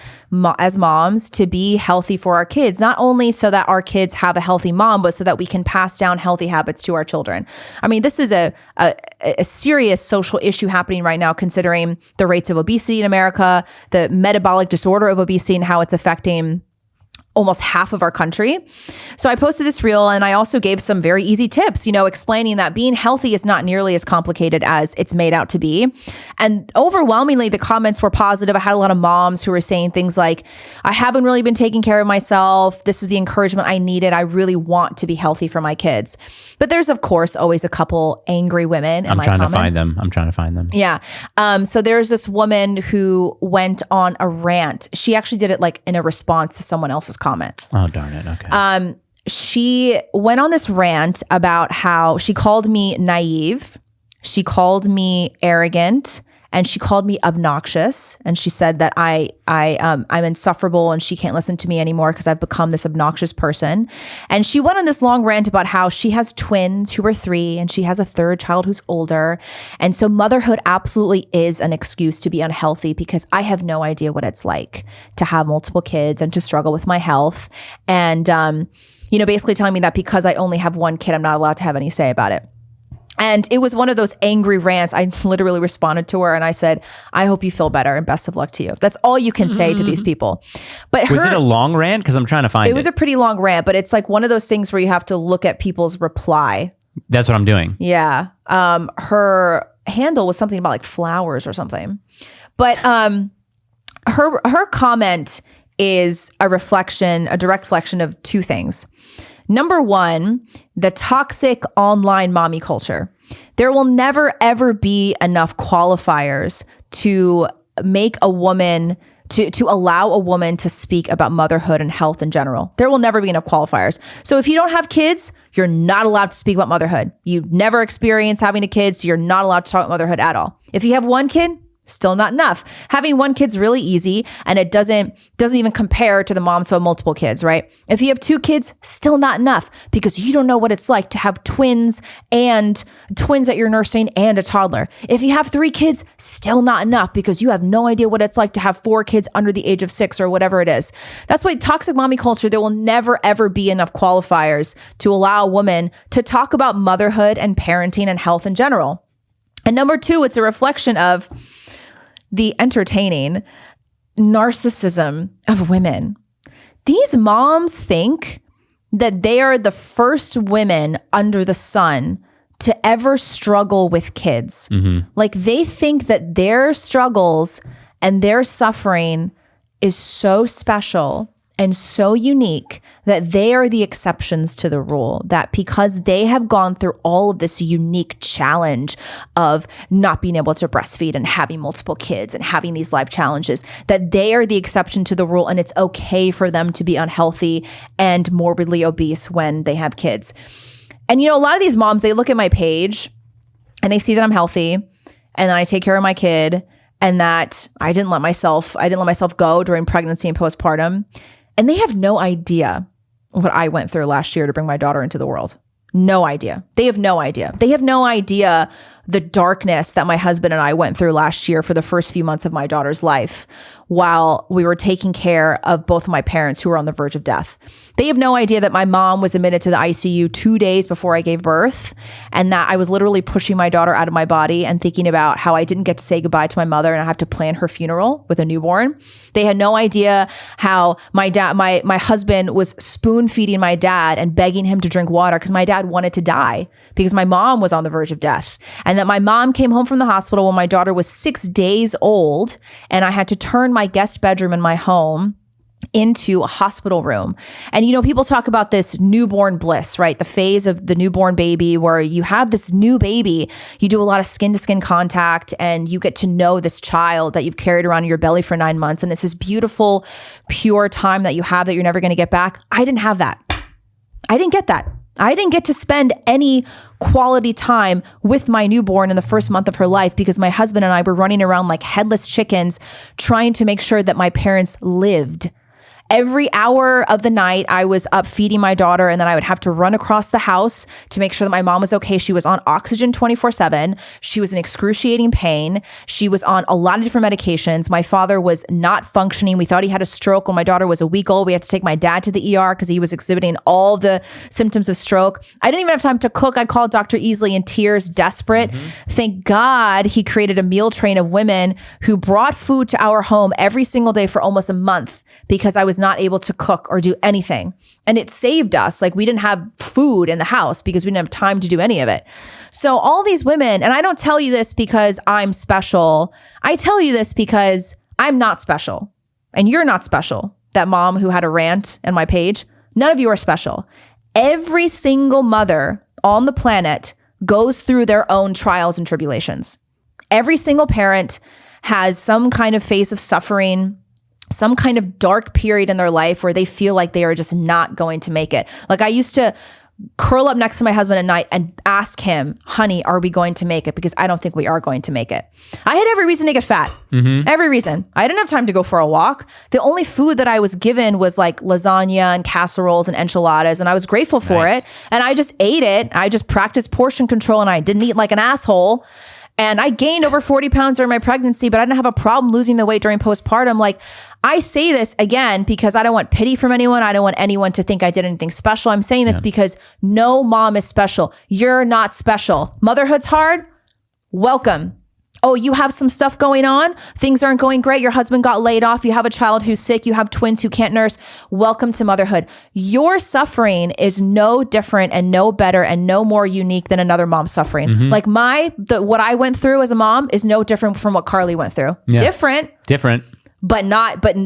as moms, to be healthy for our kids, not only so that our kids have a healthy mom, but so that we can pass down healthy habits to our children. This is a serious social issue happening right now, considering the rates of obesity in America, the metabolic disorder of obesity, and how it's affecting almost half of our country. So I posted this reel, and I also gave some very easy tips, explaining that being healthy is not nearly as complicated as it's made out to be. And overwhelmingly, the comments were positive. I had a lot of moms who were saying things like, I haven't really been taking care of myself. This is the encouragement I needed. I really want to be healthy for my kids. But there's, of course, always a couple angry women in my comments. I'm trying to find them. Yeah. So there's this woman who went on a rant. She actually did it like in a response to someone else's comment. Oh, darn it. Okay. She went on this rant about how she called me naive, she called me arrogant, and she called me obnoxious. And she said that I'm insufferable and she can't listen to me anymore because I've become this obnoxious person. And she went on this long rant about how she has twins who are 3 and she has a third child who's older. And so motherhood absolutely is an excuse to be unhealthy, because I have no idea what it's like to have multiple kids and to struggle with my health. And, basically telling me that because I only have one kid, I'm not allowed to have any say about it. And it was one of those angry rants. I literally responded to her and I said, I hope you feel better and best of luck to you. That's all you can say to these people. But was it a long rant? Because I'm trying to find it. It was a pretty long rant, but it's like one of those things where you have to look at people's reply. That's what I'm doing. Yeah. Her handle was something about like flowers or something. But her comment is a direct reflection of 2 things. Number 1, the toxic online mommy culture. There will never, ever be enough qualifiers to make a woman, to allow a woman to speak about motherhood and health in general. There will never be enough qualifiers. So if you don't have kids, you're not allowed to speak about motherhood. You've never experienced having a kid, so you're not allowed to talk about motherhood at all. If you have one kid, still not enough. Having one kid's really easy, and it doesn't even compare to the moms who have multiple kids, right? If you have 2 kids, still not enough, because you don't know what it's like to have twins that you're nursing and a toddler. If you have 3 kids, still not enough, because you have no idea what it's like to have 4 kids under the age of 6 or whatever it is. That's why toxic mommy culture, there will never ever be enough qualifiers to allow a woman to talk about motherhood and parenting and health in general. And number 2, it's a reflection of the entertaining narcissism of women. These moms think that they are the first women under the sun to ever struggle with kids. Mm-hmm. Like, they think that their struggles and their suffering is so special and so unique that they are the exceptions to the rule, that because they have gone through all of this unique challenge of not being able to breastfeed and having multiple kids and having these life challenges, that they are the exception to the rule, and it's okay for them to be unhealthy and morbidly obese when they have kids. And a lot of these moms, they look at my page and they see that I'm healthy and that I take care of my kid and that I didn't let myself go during pregnancy and postpartum. And they have no idea what I went through last year to bring my daughter into the world. No idea. They have no idea. They have no idea the darkness that my husband and I went through last year for the first few months of my daughter's life while we were taking care of both of my parents who were on the verge of death. They have no idea that my mom was admitted to the ICU 2 days before I gave birth, and that I was literally pushing my daughter out of my body and thinking about how I didn't get to say goodbye to my mother and I have to plan her funeral with a newborn. They had no idea how my husband was spoon feeding my dad and begging him to drink water because my dad wanted to die because my mom was on the verge of death. And that my mom came home from the hospital when my daughter was 6 days old, and I had to turn my guest bedroom in my home into a hospital room. And people talk about this newborn bliss, right? The phase of the newborn baby where you have this new baby, you do a lot of skin to skin contact and you get to know this child that you've carried around in your belly for 9 months. And it's this beautiful, pure time that you have that you're never going to get back. I didn't have that. I didn't get that. I didn't get to spend any quality time with my newborn in the first month of her life because my husband and I were running around like headless chickens trying to make sure that my parents lived. Every hour of the night, I was up feeding my daughter, and then I would have to run across the house to make sure that my mom was okay. She was on oxygen 24/7. She was in excruciating pain. She was on a lot of different medications. My father was not functioning. We thought he had a stroke when my daughter was a week old. We had to take my dad to the ER because he was exhibiting all the symptoms of stroke. I didn't even have time to cook. I called Dr. Easley in tears, desperate. Thank God he created a meal train of women who brought food to our home every single day for almost a month, because I was not able to cook or do anything. And it saved us. Like, we didn't have food in the house because we didn't have time to do any of it. So all these women, and I don't tell you this because I'm special. I tell you this because I'm not special. And you're not special. That mom who had a rant on my page, none of you are special. Every single mother on the planet goes through their own trials and tribulations. Every single parent has some kind of phase of suffering, some kind of dark period in their life where they feel like they are just not going to make it. Like, I used to curl up next to my husband at night and ask him, honey, are we going to make it? Because I don't think we are going to make it. I had every reason to get fat. Every reason. I didn't have time to go for a walk. The only food that I was given was like lasagna and casseroles and enchiladas, and I was grateful for it. And I just ate it. I just practiced portion control, and I didn't eat like an asshole. And I gained over 40 pounds during my pregnancy, but I didn't have a problem losing the weight during postpartum. Like, I say this again because I don't want pity from anyone. I don't want anyone to think I did anything special. I'm saying this because no mom is special. You're not special. Motherhood's hard. Welcome. Oh, you have some stuff going on. Things aren't going great. Your husband got laid off. You have a child who's sick. You have twins who can't nurse. Welcome to motherhood. Your suffering is no different and no better and no more unique than another mom's suffering. Like, what I went through as a mom is no different from what Carly went through. Different. But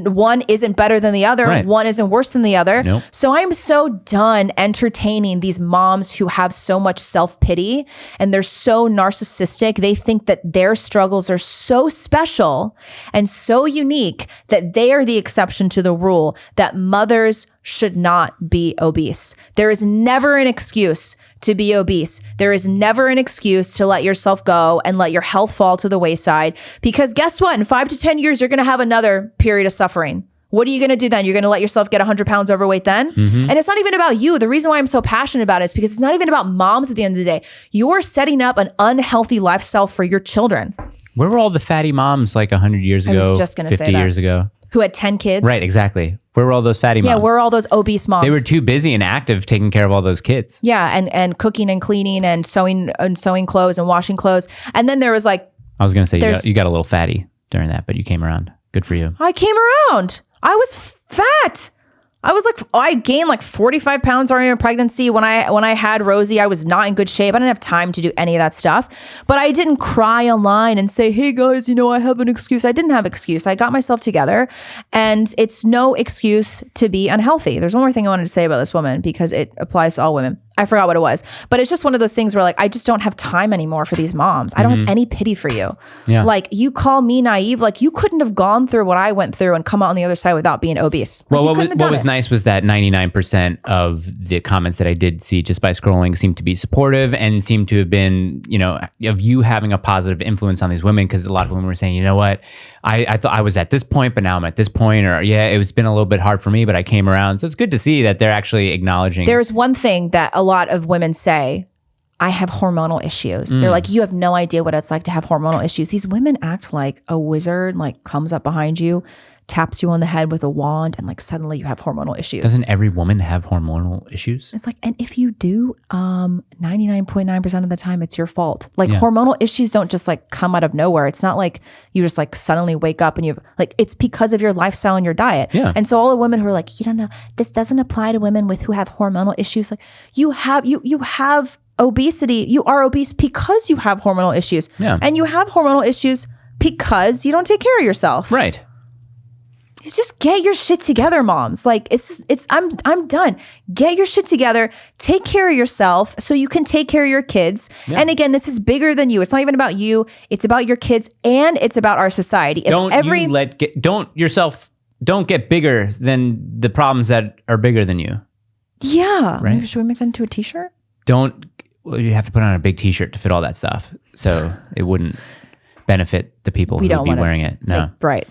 one isn't better than the other. Right. One isn't worse than the other. Nope. So I'm so done entertaining these moms who have so much self-pity and they're so narcissistic. They think that their struggles are so special and so unique that they are the exception to the rule, that mothers should not be obese. There is never an excuse to be obese. There is never an excuse to let yourself go and let your health fall to the wayside, because guess what? In 5 to 10 years, you're going to have another period of suffering. What are you going to do then? You're going to let yourself get 100 pounds overweight then? And it's not even about you. The reason why I'm so passionate about it is because it's not even about moms at the end of the day. You're setting up an unhealthy lifestyle for your children. Where were all the fatty moms like 100 years ago, I was just gonna 50 say that. years ago? Who had 10 kids? Right, exactly. Where were all those fatty moms? Yeah, where are all those obese moms? They were too busy and active taking care of all those kids. Yeah, and cooking and cleaning and sewing clothes and washing clothes. And then there was like... I was going to say you got a little fatty during that, but you came around. Good for you. I came around. I was fat. I gained like 45 pounds during a pregnancy. When I had Rosie, I was not in good shape. I didn't have time to do any of that stuff. But I didn't cry online and say, hey guys, I have an excuse. I didn't have an excuse. I got myself together, and it's no excuse to be unhealthy. There's one more thing I wanted to say about this woman because it applies to all women. I forgot what it was, but it's just one of those things where like, I just don't have time anymore for these moms. I don't have any pity for you. Yeah. Like, you call me naive. Like, you couldn't have gone through what I went through and come out on the other side without being obese. Like, well, what was nice was that 99% of the comments that I did see just by scrolling seemed to be supportive and seemed to have been, of you having a positive influence on these women, because a lot of women were saying, you know what, I thought I was at this point, but now I'm at this point, or it's been a little bit hard for me, but I came around. So it's good to see that they're actually acknowledging. There's one thing that a lot of women say, I have hormonal issues. They're like, you have no idea what it's like to have hormonal issues. These women act like a wizard, like comes up behind you, taps you on the head with a wand, and like suddenly you have hormonal issues. Doesn't every woman have hormonal issues? It's like, and if you do, 99.9% of the time it's your fault. Like hormonal issues don't just like come out of nowhere. It's not like you just like suddenly wake up and you like, it's because of your lifestyle and your diet. Yeah. And so all the women who are like, you don't know, this doesn't apply to women who have hormonal issues. Like you have obesity. You are obese because you have hormonal issues. Yeah. And you have hormonal issues because you don't take care of yourself. Right. Just get your shit together, moms. Like I'm done. Get your shit together. Take care of yourself so you can take care of your kids. Yeah. And again, this is bigger than you. It's not even about you. It's about your kids, and it's about our society. Don't get bigger than the problems that are bigger than you. Yeah. Right? Maybe should we make that into a t-shirt? You have to put on a big t-shirt to fit all that stuff. So it wouldn't benefit the people who would be wearing it. No. Right.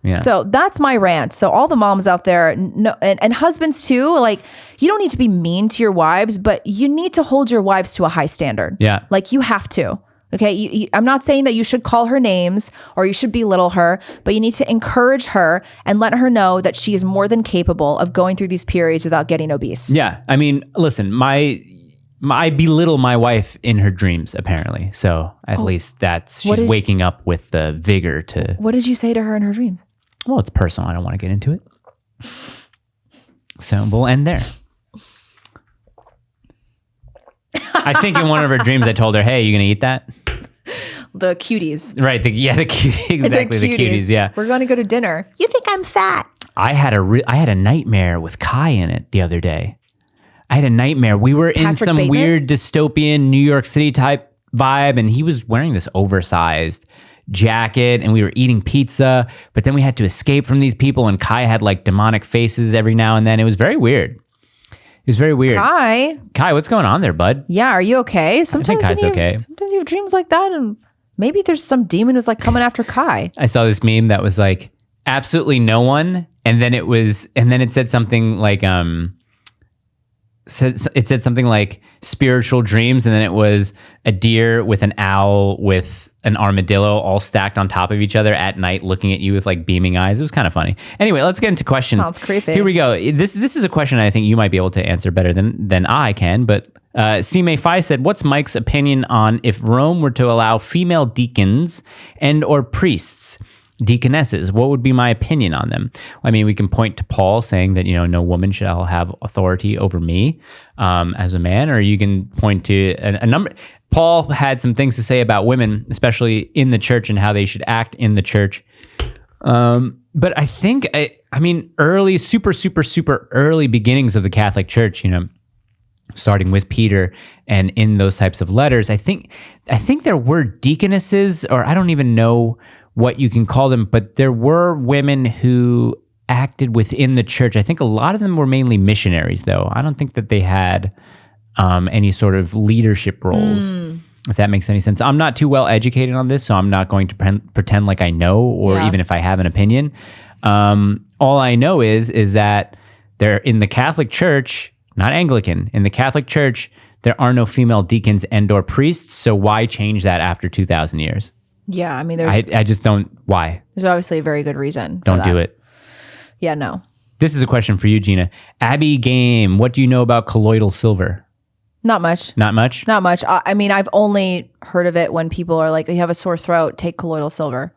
Yeah. So that's my rant. So all the moms out there, no, and husbands too, like, you don't need to be mean to your wives, but you need to hold your wives to a high standard. Yeah. Like, you have to. Okay. I'm not saying that you should call her names or you should belittle her, but you need to encourage her and let her know that she is more than capable of going through these periods without getting obese. Yeah. I mean, listen, I belittle my wife in her dreams, apparently. So at least she's waking up with the vigor to. What did you say to her in her dreams? Well, it's personal. I don't want to get into it. So we'll end there. I think in one of her dreams, I told her, hey, you going to eat that? The cuties. Right. The cuties. Exactly. The cuties. Yeah. We're going to go to dinner. You think I'm fat? I had a nightmare with Kai in it the other day. I had a nightmare. We were in some weird dystopian New York City type vibe, and he was wearing this oversized jacket, and we were eating pizza, but then we had to escape from these people, and Kai had like demonic faces every now and then. It was very weird. Kai, what's going on there, bud? Yeah, are you okay? Sometimes Kai's okay. Sometimes you have dreams like that, and maybe there's some demon who's like coming after Kai. I saw this meme that was like, absolutely no one, and then it said something like it said something like spiritual dreams, and then it was a deer with an owl with an armadillo all stacked on top of each other at night looking at you with like beaming eyes. It was kind of funny. Anyway, let's get into questions. Sounds creepy. Here we go. This is a question I think you might be able to answer better than I can, but C. Fi said, what's Mike's opinion on if Rome were to allow female deacons and or priests, deaconesses? What would be my opinion on them? I mean, we can point to Paul saying that, no woman shall have authority over me as a man, or you can point to a number. Paul had some things to say about women, especially in the church and how they should act in the church. But I think, early, super early beginnings of the Catholic Church, starting with Peter and in those types of letters, I think there were deaconesses, or I don't even know what you can call them, but there were women who acted within the church. I think a lot of them were mainly missionaries, though. I don't think that they had any sort of leadership roles, if that makes any sense. I'm not too well educated on this, so I'm not going to pretend like I know, or even if I have an opinion. All I know is that they're in the Catholic Church, not Anglican. In the Catholic Church, there are no female deacons and or priests, so why change that after 2,000 years? Yeah, I mean, I just don't. Why? There's obviously a very good reason. Don't do it. Yeah, no. This is a question for you, Gina. Abby Game, what do you know about colloidal silver? Not much. Not much? Not much. I mean, I've only heard of it when people are like, you have a sore throat, take colloidal silver.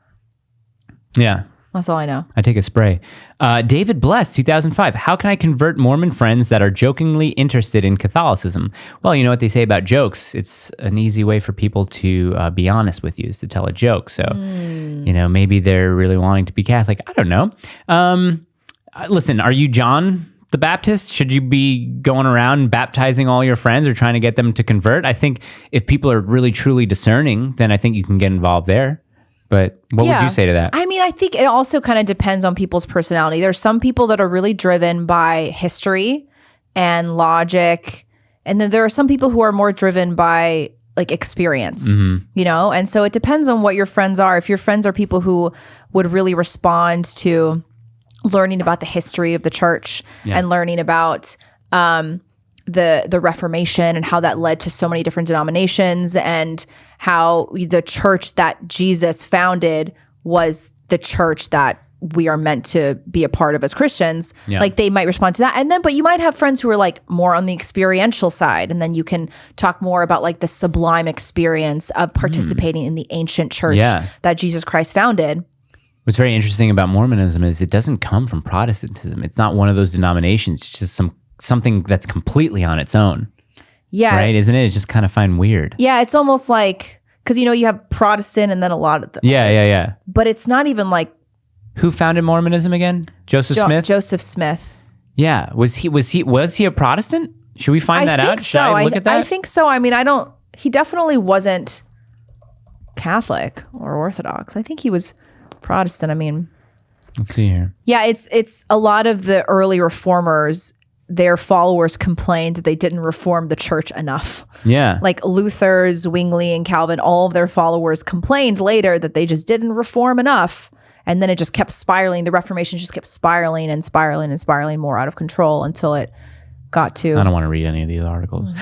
Yeah. That's all I know. I take a spray. David Bless, 2005. How can I convert Mormon friends that are jokingly interested in Catholicism? Well, you know what they say about jokes. It's an easy way for people to be honest with you, is to tell a joke. So, maybe they're really wanting to be Catholic. I don't know. Listen, are you John the Baptist? Should you be going around baptizing all your friends or trying to get them to convert? I think if people are really, truly discerning, then I think you can get involved there. But what would you say to that? I mean, I think it also kind of depends on people's personality. There's some people that are really driven by history and logic. And then there are some people who are more driven by like experience, And so it depends on what your friends are. If your friends are people who would really respond to learning about the history of the church and learning about the Reformation and how that led to so many different denominations, and how the church that Jesus founded was the church that we are meant to be a part of as Christians. Like they might respond to that. And then, but you might have friends who are like more on the experiential side. And then you can talk more about like the sublime experience of participating in the ancient church that Jesus Christ founded. What's very interesting about Mormonism is it doesn't come from Protestantism. It's not one of those denominations. It's just something that's completely on its own. Yeah. Right? Isn't it? It's just kind of find weird. Yeah. It's almost like, because, you have Protestant and then a lot of them. Yeah. But it's not even like. Who founded Mormonism again? Joseph Smith? Joseph Smith. Yeah. Was he a Protestant? Should we find that out? Should I look at that? I think so. I mean, he definitely wasn't Catholic or Orthodox. I think he was Protestant. I mean, let's see here. Yeah, it's a lot of the early reformers, their followers complained that they didn't reform the church enough. Yeah. Like Luther, Zwingli, and Calvin, all of their followers complained later that they just didn't reform enough. And then it just kept spiraling. The Reformation just kept spiraling and spiraling and spiraling more out of control until it got to. I don't want to read any of these articles.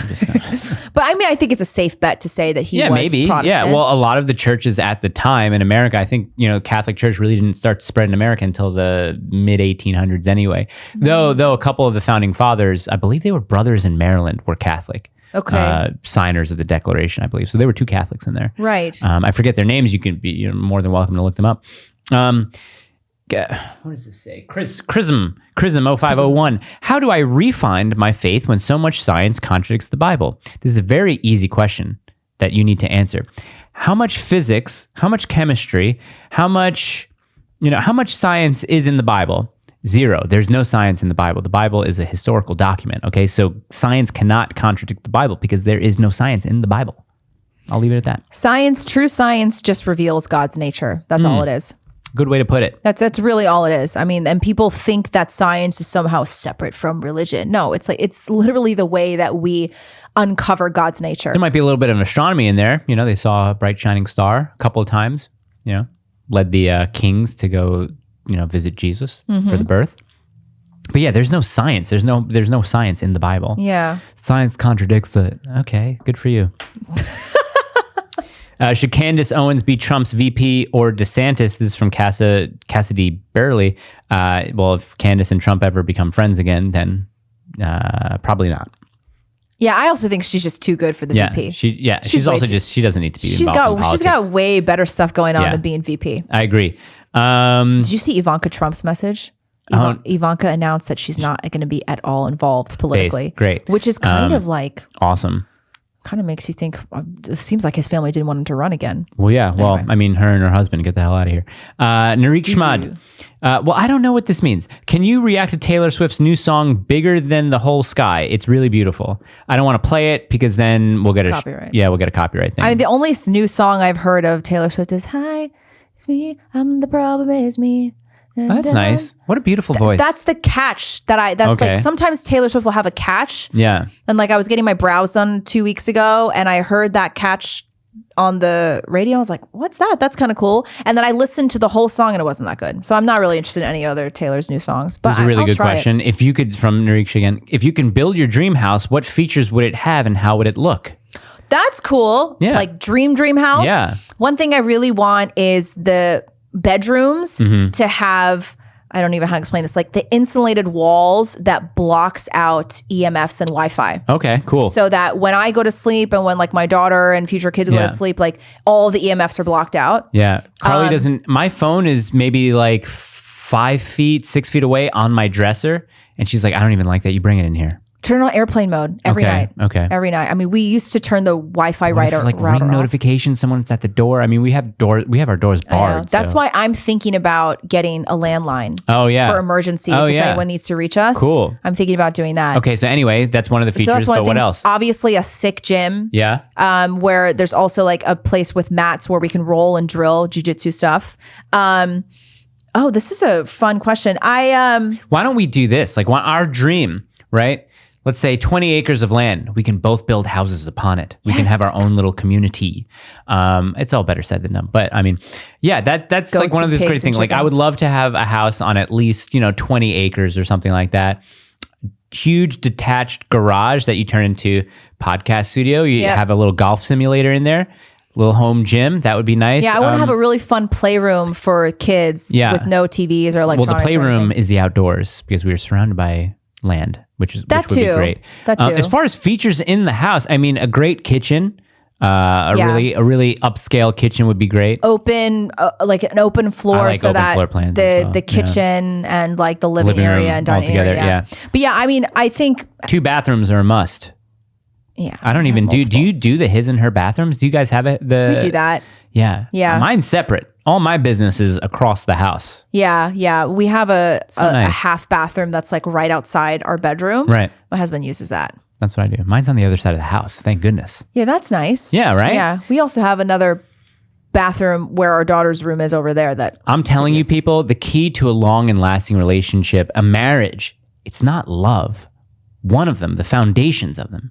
But I mean, I think it's a safe bet to say that he was maybe. Protestant. Yeah, well, a lot of the churches at the time in America, I think, Catholic Church really didn't start to spread in America until the mid 1800s anyway. Though a couple of the founding fathers, I believe they were brothers in Maryland, were Catholic. Okay. Signers of the Declaration, I believe. So there were two Catholics in there. Right. I forget their names. You can be more than welcome to look them up. What does this say? Chrism 0501. How do I refine my faith when so much science contradicts the Bible? This is a very easy question that you need to answer. How much physics, how much chemistry, how much science is in the Bible? Zero. There's no science in the Bible. The Bible is a historical document. Okay, so science cannot contradict the Bible because there is no science in the Bible. I'll leave it at that. True science just reveals God's nature. That's all it is. Good way to put it. That's really all it is. I mean, and people think that science is somehow separate from religion. No, it's literally the way that we uncover God's nature. There might be a little bit of astronomy in there. They saw a bright shining star a couple of times. Led the kings to go, visit Jesus for the birth. But yeah, there's no science. There's no science in the Bible. Yeah. Science contradicts it. Okay, good for you. Should Candace Owens be Trump's VP or DeSantis? This is from Cassidy Burley. Well, if Candace and Trump ever become friends again, then probably not. Yeah, I also think she's just too good for the VP. She's also she doesn't need to be involved in politics. She's got way better stuff going on than being VP. I agree. Did you see Ivanka Trump's message? Ivanka announced that she's not going to be at all involved politically. Great. Which is kind of like... Awesome. Kind of makes you think, it seems like his family didn't want him to run again. Well, yeah. Well, anyway. I mean, her and her husband, get the hell out of here. Narik Shmad. Well, I don't know what this means. Can you react to Taylor Swift's new song, Bigger Than the Whole Sky? It's really beautiful. I don't want to play it because then we'll get copyright. We'll get a copyright thing. The only new song I've heard of Taylor Swift is, Hi, it's me, I'm the problem is me. That's nice. What a beautiful voice. That's the catch like sometimes Taylor Swift will have a catch. Yeah. And like I was getting my brows done 2 weeks ago and I heard that catch on the radio. I was like, what's that? That's kind of cool. And then I listened to the whole song and it wasn't that good. So I'm not really interested in any other Taylor's new songs. But That's a really good question. If you could, from Narik again, if you can build your dream house, what features would it have and how would it look? That's cool. Yeah. Like dream house. Yeah. One thing I really want is the bedrooms to have I don't even know how to explain this, like the insulated walls that blocks out EMFs and Wi-Fi. Okay, cool. So that when I go to sleep and when like my daughter and future kids go to sleep, like all the EMFs are blocked out. Yeah. Carly doesn't, my phone is maybe like 5 feet, 6 feet away on my dresser. And she's like, I don't even like that. You bring it in here. Turn it on airplane mode every night. Okay. Every night. I mean, we used to turn the Wi-Fi router like ring notifications, someone's at the door. I mean, we have our doors barred. That's why I'm thinking about getting a landline. Oh yeah. For emergencies if anyone needs to reach us. Cool. I'm thinking about doing that. Okay, so anyway, that's one of the features, but what else? Obviously a sick gym. Yeah. Where there's also like a place with mats where we can roll and drill jiu-jitsu stuff. Oh, this is a fun question. Why don't we do this? Like our dream, right? Let's say 20 acres of land. We can both build houses upon it. We can have our own little community. It's all better said than done. But I mean, yeah, that's Goats like one of those great things. Like I would love to have a house on at least, 20 acres or something like that. Huge detached garage that you turn into podcast studio. You have a little golf simulator in there. Little home gym, that would be nice. Yeah, I want to have a really fun playroom for kids with no TVs or electronics. Well, the playroom is the outdoors because we are surrounded by land, which would be great. That too. As far as features in the house, I mean, a great kitchen, a really upscale kitchen would be great. Open, like an open floor, I like so open that floor plans the kitchen and like the living area and dining area. Yeah. But yeah, I mean, I think 2 bathrooms are a must. Yeah, I don't even do you do the his and her bathrooms? Do you guys have it? We do that. Yeah. Mine's separate. All my business is across the house. Yeah. We have a half bathroom that's like right outside our bedroom. Right. My husband uses that. That's what I do. Mine's on the other side of the house. Thank goodness. Yeah, that's nice. Yeah, right? Yeah. We also have another bathroom where our daughter's room is over there. That I'm telling you, people, the key to a long and lasting relationship, a marriage, it's not love. One of them, the foundations of them,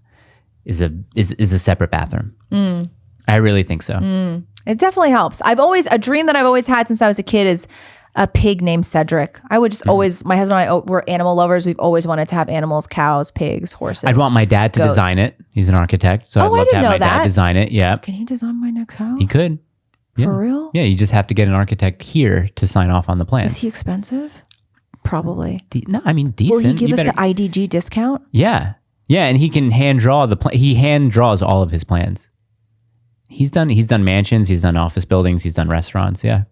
is a separate bathroom. I really think so. It definitely helps. A dream that I've always had since I was a kid is a pig named Cedric. I would just always, my husband and I were animal lovers. We've always wanted to have animals, cows, pigs, horses. I'd want my dad to goats. design it. He's an architect. So I'd love to have my dad design it. Yeah. Can he design my next house? He could. Yeah. For real? Yeah, you just have to get an architect here to sign off on the plan. Is he expensive? Probably. No, I mean, decent. Will he give us the IDG discount? Yeah. Yeah, and he can hand draw he hand draws all of his plans. He's done mansions, he's done office buildings, he's done restaurants. Yeah.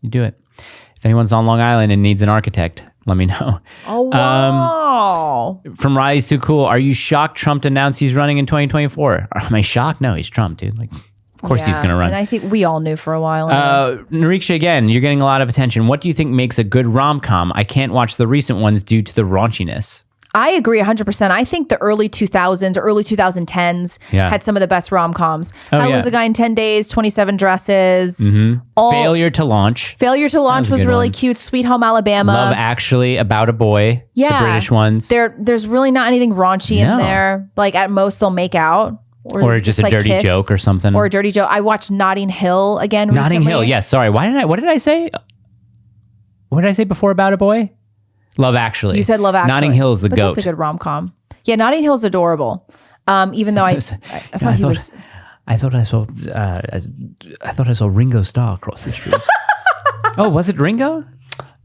You do it. If anyone's on Long Island and needs an architect, let me know. Oh, wow. From Riley's Too Cool, are you shocked Trump announced he's running in 2024? Am I shocked? No, he's Trump, dude. Like, of course he's going to run. And I think we all knew for a while. Nariksha, again, you're getting a lot of attention. What do you think makes a good rom-com? I can't watch the recent ones due to the raunchiness. I agree 100%. I think the early 2000s or early 2010s had some of the best rom-coms. How to Lose a Guy in 10 Days, 27 Dresses. Failure to Launch. Failure to Launch was really cute. Sweet Home Alabama. Love Actually, About a Boy. Yeah. The British ones. There's really not anything raunchy in there. Like at most they'll make out. Or just a like dirty joke or something. Or a dirty joke. I watched Notting Hill again Notting recently. Hill, yes. Sorry. What did I say? What did I say before About a Boy? Love Actually. You said Love Actually. Notting Hill is the goat. That's a good rom-com. Yeah, Notting Hill's adorable. Even though I thought he was. I thought I saw Ringo Starr across the street. Oh, was it Ringo?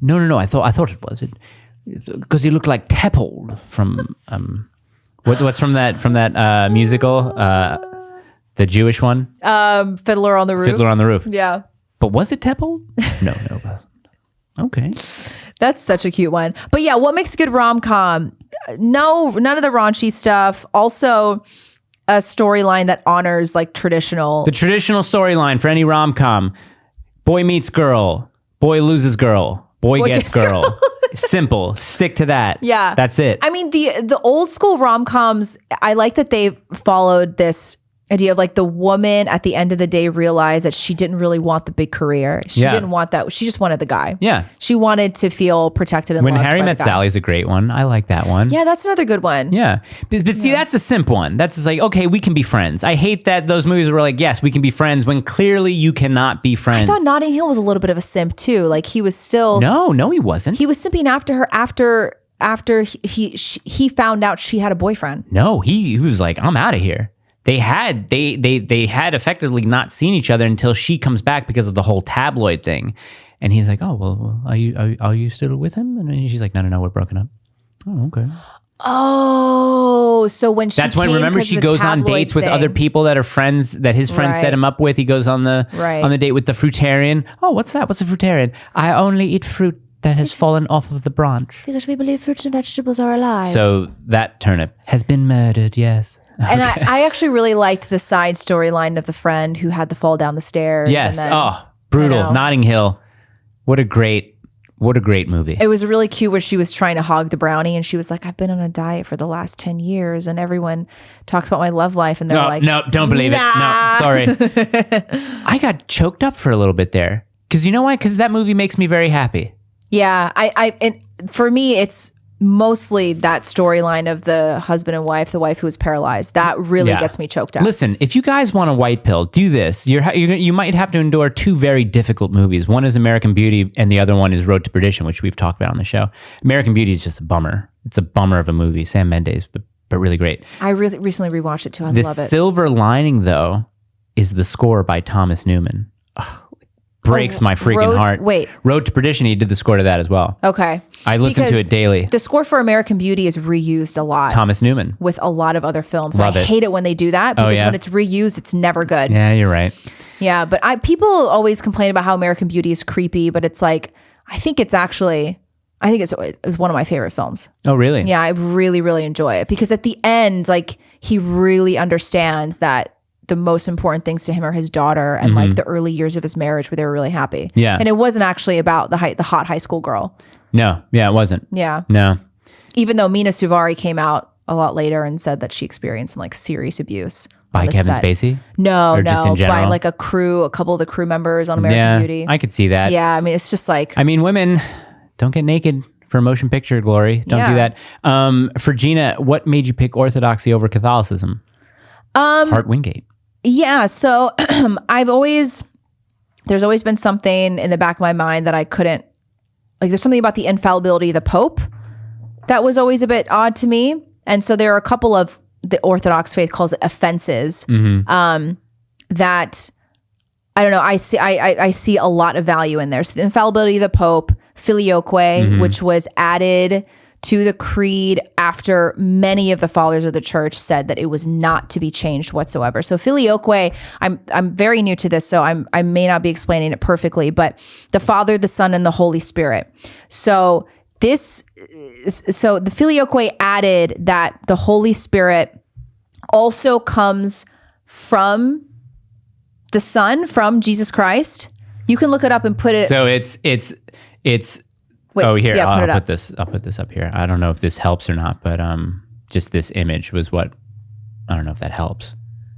No. I thought it was it because he looked like Teppold from what's from that musical, the Jewish one. Fiddler on the Roof. Fiddler on the Roof. Yeah. But was it Teppold? No, it wasn't. Okay. That's such a cute one. But yeah, what makes a good rom-com? No, none of the raunchy stuff. Also, a storyline that honors like traditional. The traditional storyline for any rom-com. Boy meets girl. Boy loses girl. Boy gets girl. Simple. Stick to that. Yeah. That's it. I mean, the old school rom-coms, I like that they've followed this idea of like the woman at the end of the day realized that she didn't really want the big career. She didn't want that. She just wanted the guy. Yeah. She wanted to feel protected and When loved Harry by Met the guy. Sally is a great one. I like that one. Yeah, that's another good one. Yeah. But see, that's a simp one. That's just like, okay, we can be friends. I hate that those movies were like, yes, we can be friends when clearly you cannot be friends. I thought Notting Hill was a little bit of a simp too. Like he was still. No, he wasn't. He was simping after her after he found out she had a boyfriend. No, he was like, I'm out of here. They had effectively not seen each other until she comes back because of the whole tabloid thing. And he's like, oh, well, are you still with him? And she's like, no, we're broken up. Oh, okay. Oh, so when she That's when, came remember, 'cause she of the goes on tabloid dates with thing. other people that are friends, that his friends set Right. him up with. He goes on the Right. date with the fruitarian. Oh, what's that? What's a fruitarian? I only eat fruit that has fallen off of the branch. Because we believe fruits and vegetables are alive. So that turnip has been murdered, yes. And I actually really liked the side storyline of the friend who had the fall down the stairs. Yes. And then, Oh, brutal. you know. Notting Hill. What a great movie. It was really cute where she was trying to hog the brownie and she was like, I've been on a diet for the last 10 years and everyone talks about my love life and they're like, no, don't believe it. No, sorry. I got choked up for a little bit there. Because you know why? Because that movie makes me very happy. Yeah, and for me, it's mostly that storyline of the husband and wife, the wife who was paralyzed. That really gets me choked up. Listen, if you guys want a white pill, do this. You might have to endure two very difficult movies. One is American Beauty, and the other one is Road to Perdition, which we've talked about on the show. American Beauty is just a bummer. It's a bummer of a movie. Sam Mendes, but really great. I really recently rewatched it too. I The love it. silver lining, though, is the score by Thomas Newman. Ugh, breaks my freaking heart. Wait. Road to Perdition, he did the score to that as well. Okay. I listen to Because it daily. The score for American Beauty is reused a lot Thomas Newman. with a lot of other films. Love I it. hate it when they do that because yeah? when it's reused, it's never good. Yeah, you're right. Yeah, but people always complain about how American Beauty is creepy, but it's like, I think it's one of my favorite films. Oh, really? Yeah, I really, really enjoy it because at the end, like, he really understands that the most important things to him are his daughter and like the early years of his marriage where they were really happy. Yeah. And it wasn't actually about the hot high school girl. No. Yeah, it wasn't. Yeah. No. Even though Mina Suvari came out a lot later and said that she experienced some like serious abuse. By on the Kevin set. Spacey? No, Or just in by general? like a couple of the crew members on American Yeah, Beauty. I could see that. Yeah, I mean, it's just like, I mean, women, don't get naked for motion picture glory. Don't do Yeah. that. For Gina, what made you pick Orthodoxy over Catholicism? Hart Wingate. yeah. So there's always been something in the back of my mind that I couldn't, like, there's something about the infallibility of the Pope that was always a bit odd to me. And so there are a couple of the Orthodox faith calls it offenses that I don't know. I see a lot of value in there. So the infallibility of the Pope, filioque, which was added to the creed after many of the fathers of the church said that it was not to be changed whatsoever. So filioque, I'm very new to this, so I may not be explaining it perfectly, but the Father, the Son, and the Holy Spirit. So the filioque added that the Holy Spirit also comes from the Son, from Jesus Christ. You can look it up and put it. So it's Wait, oh, here, yeah, I'll put it up. put this up here. I don't know if this helps or not, but just this image was what, I don't know if that helps.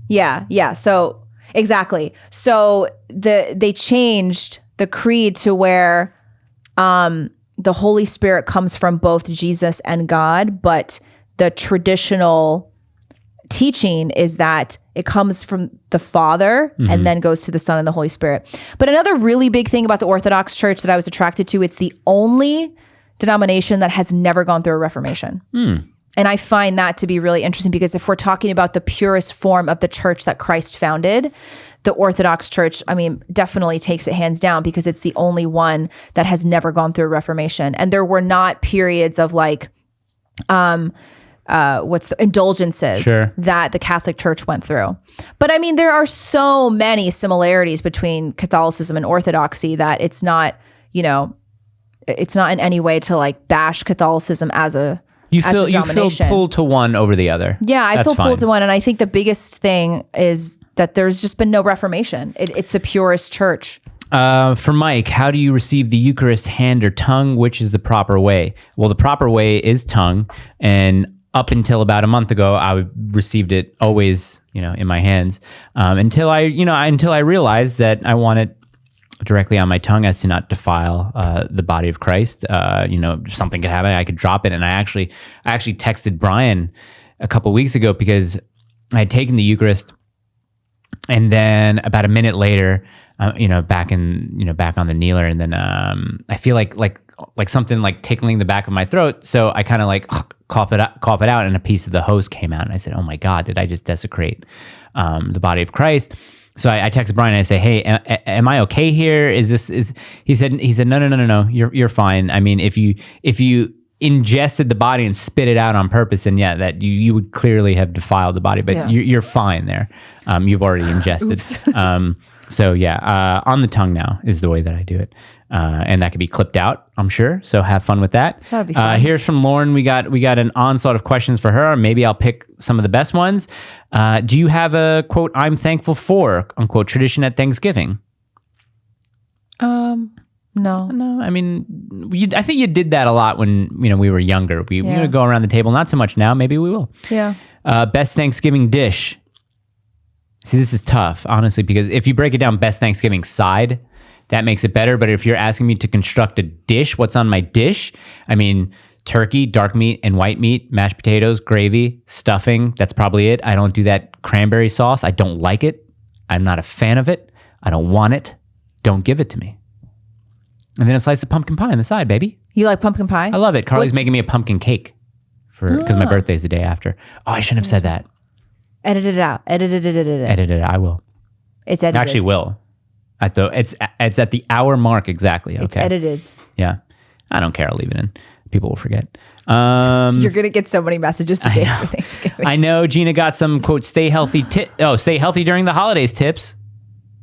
Yeah. So exactly. So they changed the creed to where the Holy Spirit comes from both Jesus and God, but the traditional teaching is that it comes from the Father and then goes to the Son and the Holy Spirit. But another really big thing about the Orthodox Church that I was attracted to, it's the only denomination that has never gone through a Reformation. And I find that to be really interesting because if we're talking about the purest form of the church that Christ founded, the Orthodox Church, I mean, definitely takes it hands down because it's the only one that has never gone through a Reformation. And there were not periods of like, indulgences that the Catholic Church went through. But I mean, there are so many similarities between Catholicism and Orthodoxy that it's not, it's not in any way to like bash Catholicism as a You feel denomination. pulled to one over the other. Yeah, I That's feel fine. pulled to one. And I think the biggest thing is that there's just been no Reformation. It's the purest church. For Mike, how do you receive the Eucharist, hand or tongue? Which is the proper way? Well, the proper way is tongue. And up until about a month ago, I received it always, in my hands, until I realized that I want it directly on my tongue as to not defile the body of Christ. Something could happen. I could drop it. And I actually texted Brian a couple weeks ago because I had taken the Eucharist, and then about a minute later, back on the kneeler, and then I feel like something like tickling the back of my throat. So I kind of like cough it out, and a piece of the hose came out, and I said, "Oh my God, did I just desecrate the body of Christ?" So I text Brian and I say, "Hey, am I okay here? He said no. You're fine. I mean, if you ingested the body and spit it out on purpose, then yeah, that you would clearly have defiled the body. But you're fine there. You've already ingested. So yeah, on the tongue now is the way that I do it, and that could be clipped out, I'm sure. So have fun with that. That'd be fun. Here's from Lauren. We got an onslaught of questions for her. Maybe I'll pick some of the best ones. Do you have a quote I'm thankful for unquote tradition at Thanksgiving? No. I mean, I think you did that a lot when we were younger. We would go around the table. Not so much now. Maybe we will. Yeah. Best Thanksgiving dish. See, this is tough, honestly, because if you break it down, best Thanksgiving side, that makes it better. But if you're asking me to construct a dish, what's on my dish? I mean, turkey, dark meat, and white meat, mashed potatoes, gravy, stuffing. That's probably it. I don't do that cranberry sauce. I don't like it. I'm not a fan of it. I don't want it. Don't give it to me. And then a slice of pumpkin pie on the side, baby. You like pumpkin pie? I love it. Carly's making me a pumpkin cake because my birthday's the day after. Oh, I shouldn't have said that. Edit it out. Edit it. I will. It's edited. I actually will. It's at the hour mark exactly. Okay. It's edited. Yeah. I don't care. I'll leave it in. People will forget. You're going to get so many messages the day after Thanksgiving. I know Gina got some, quote, stay healthy during the holidays tips.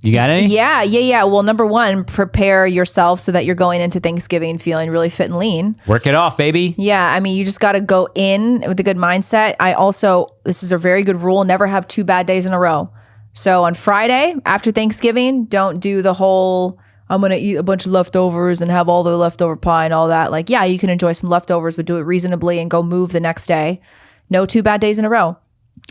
You got any? Yeah. Well, number one, prepare yourself so that you're going into Thanksgiving feeling really fit and lean. Work it off, baby. Yeah. I mean, you just got to go in with a good mindset. This is a very good rule, never have 2 bad days in a row. So on Friday after Thanksgiving, don't do the whole, I'm going to eat a bunch of leftovers and have all the leftover pie and all that. Like, yeah, you can enjoy some leftovers, but do it reasonably and go move the next day. No 2 bad days in a row.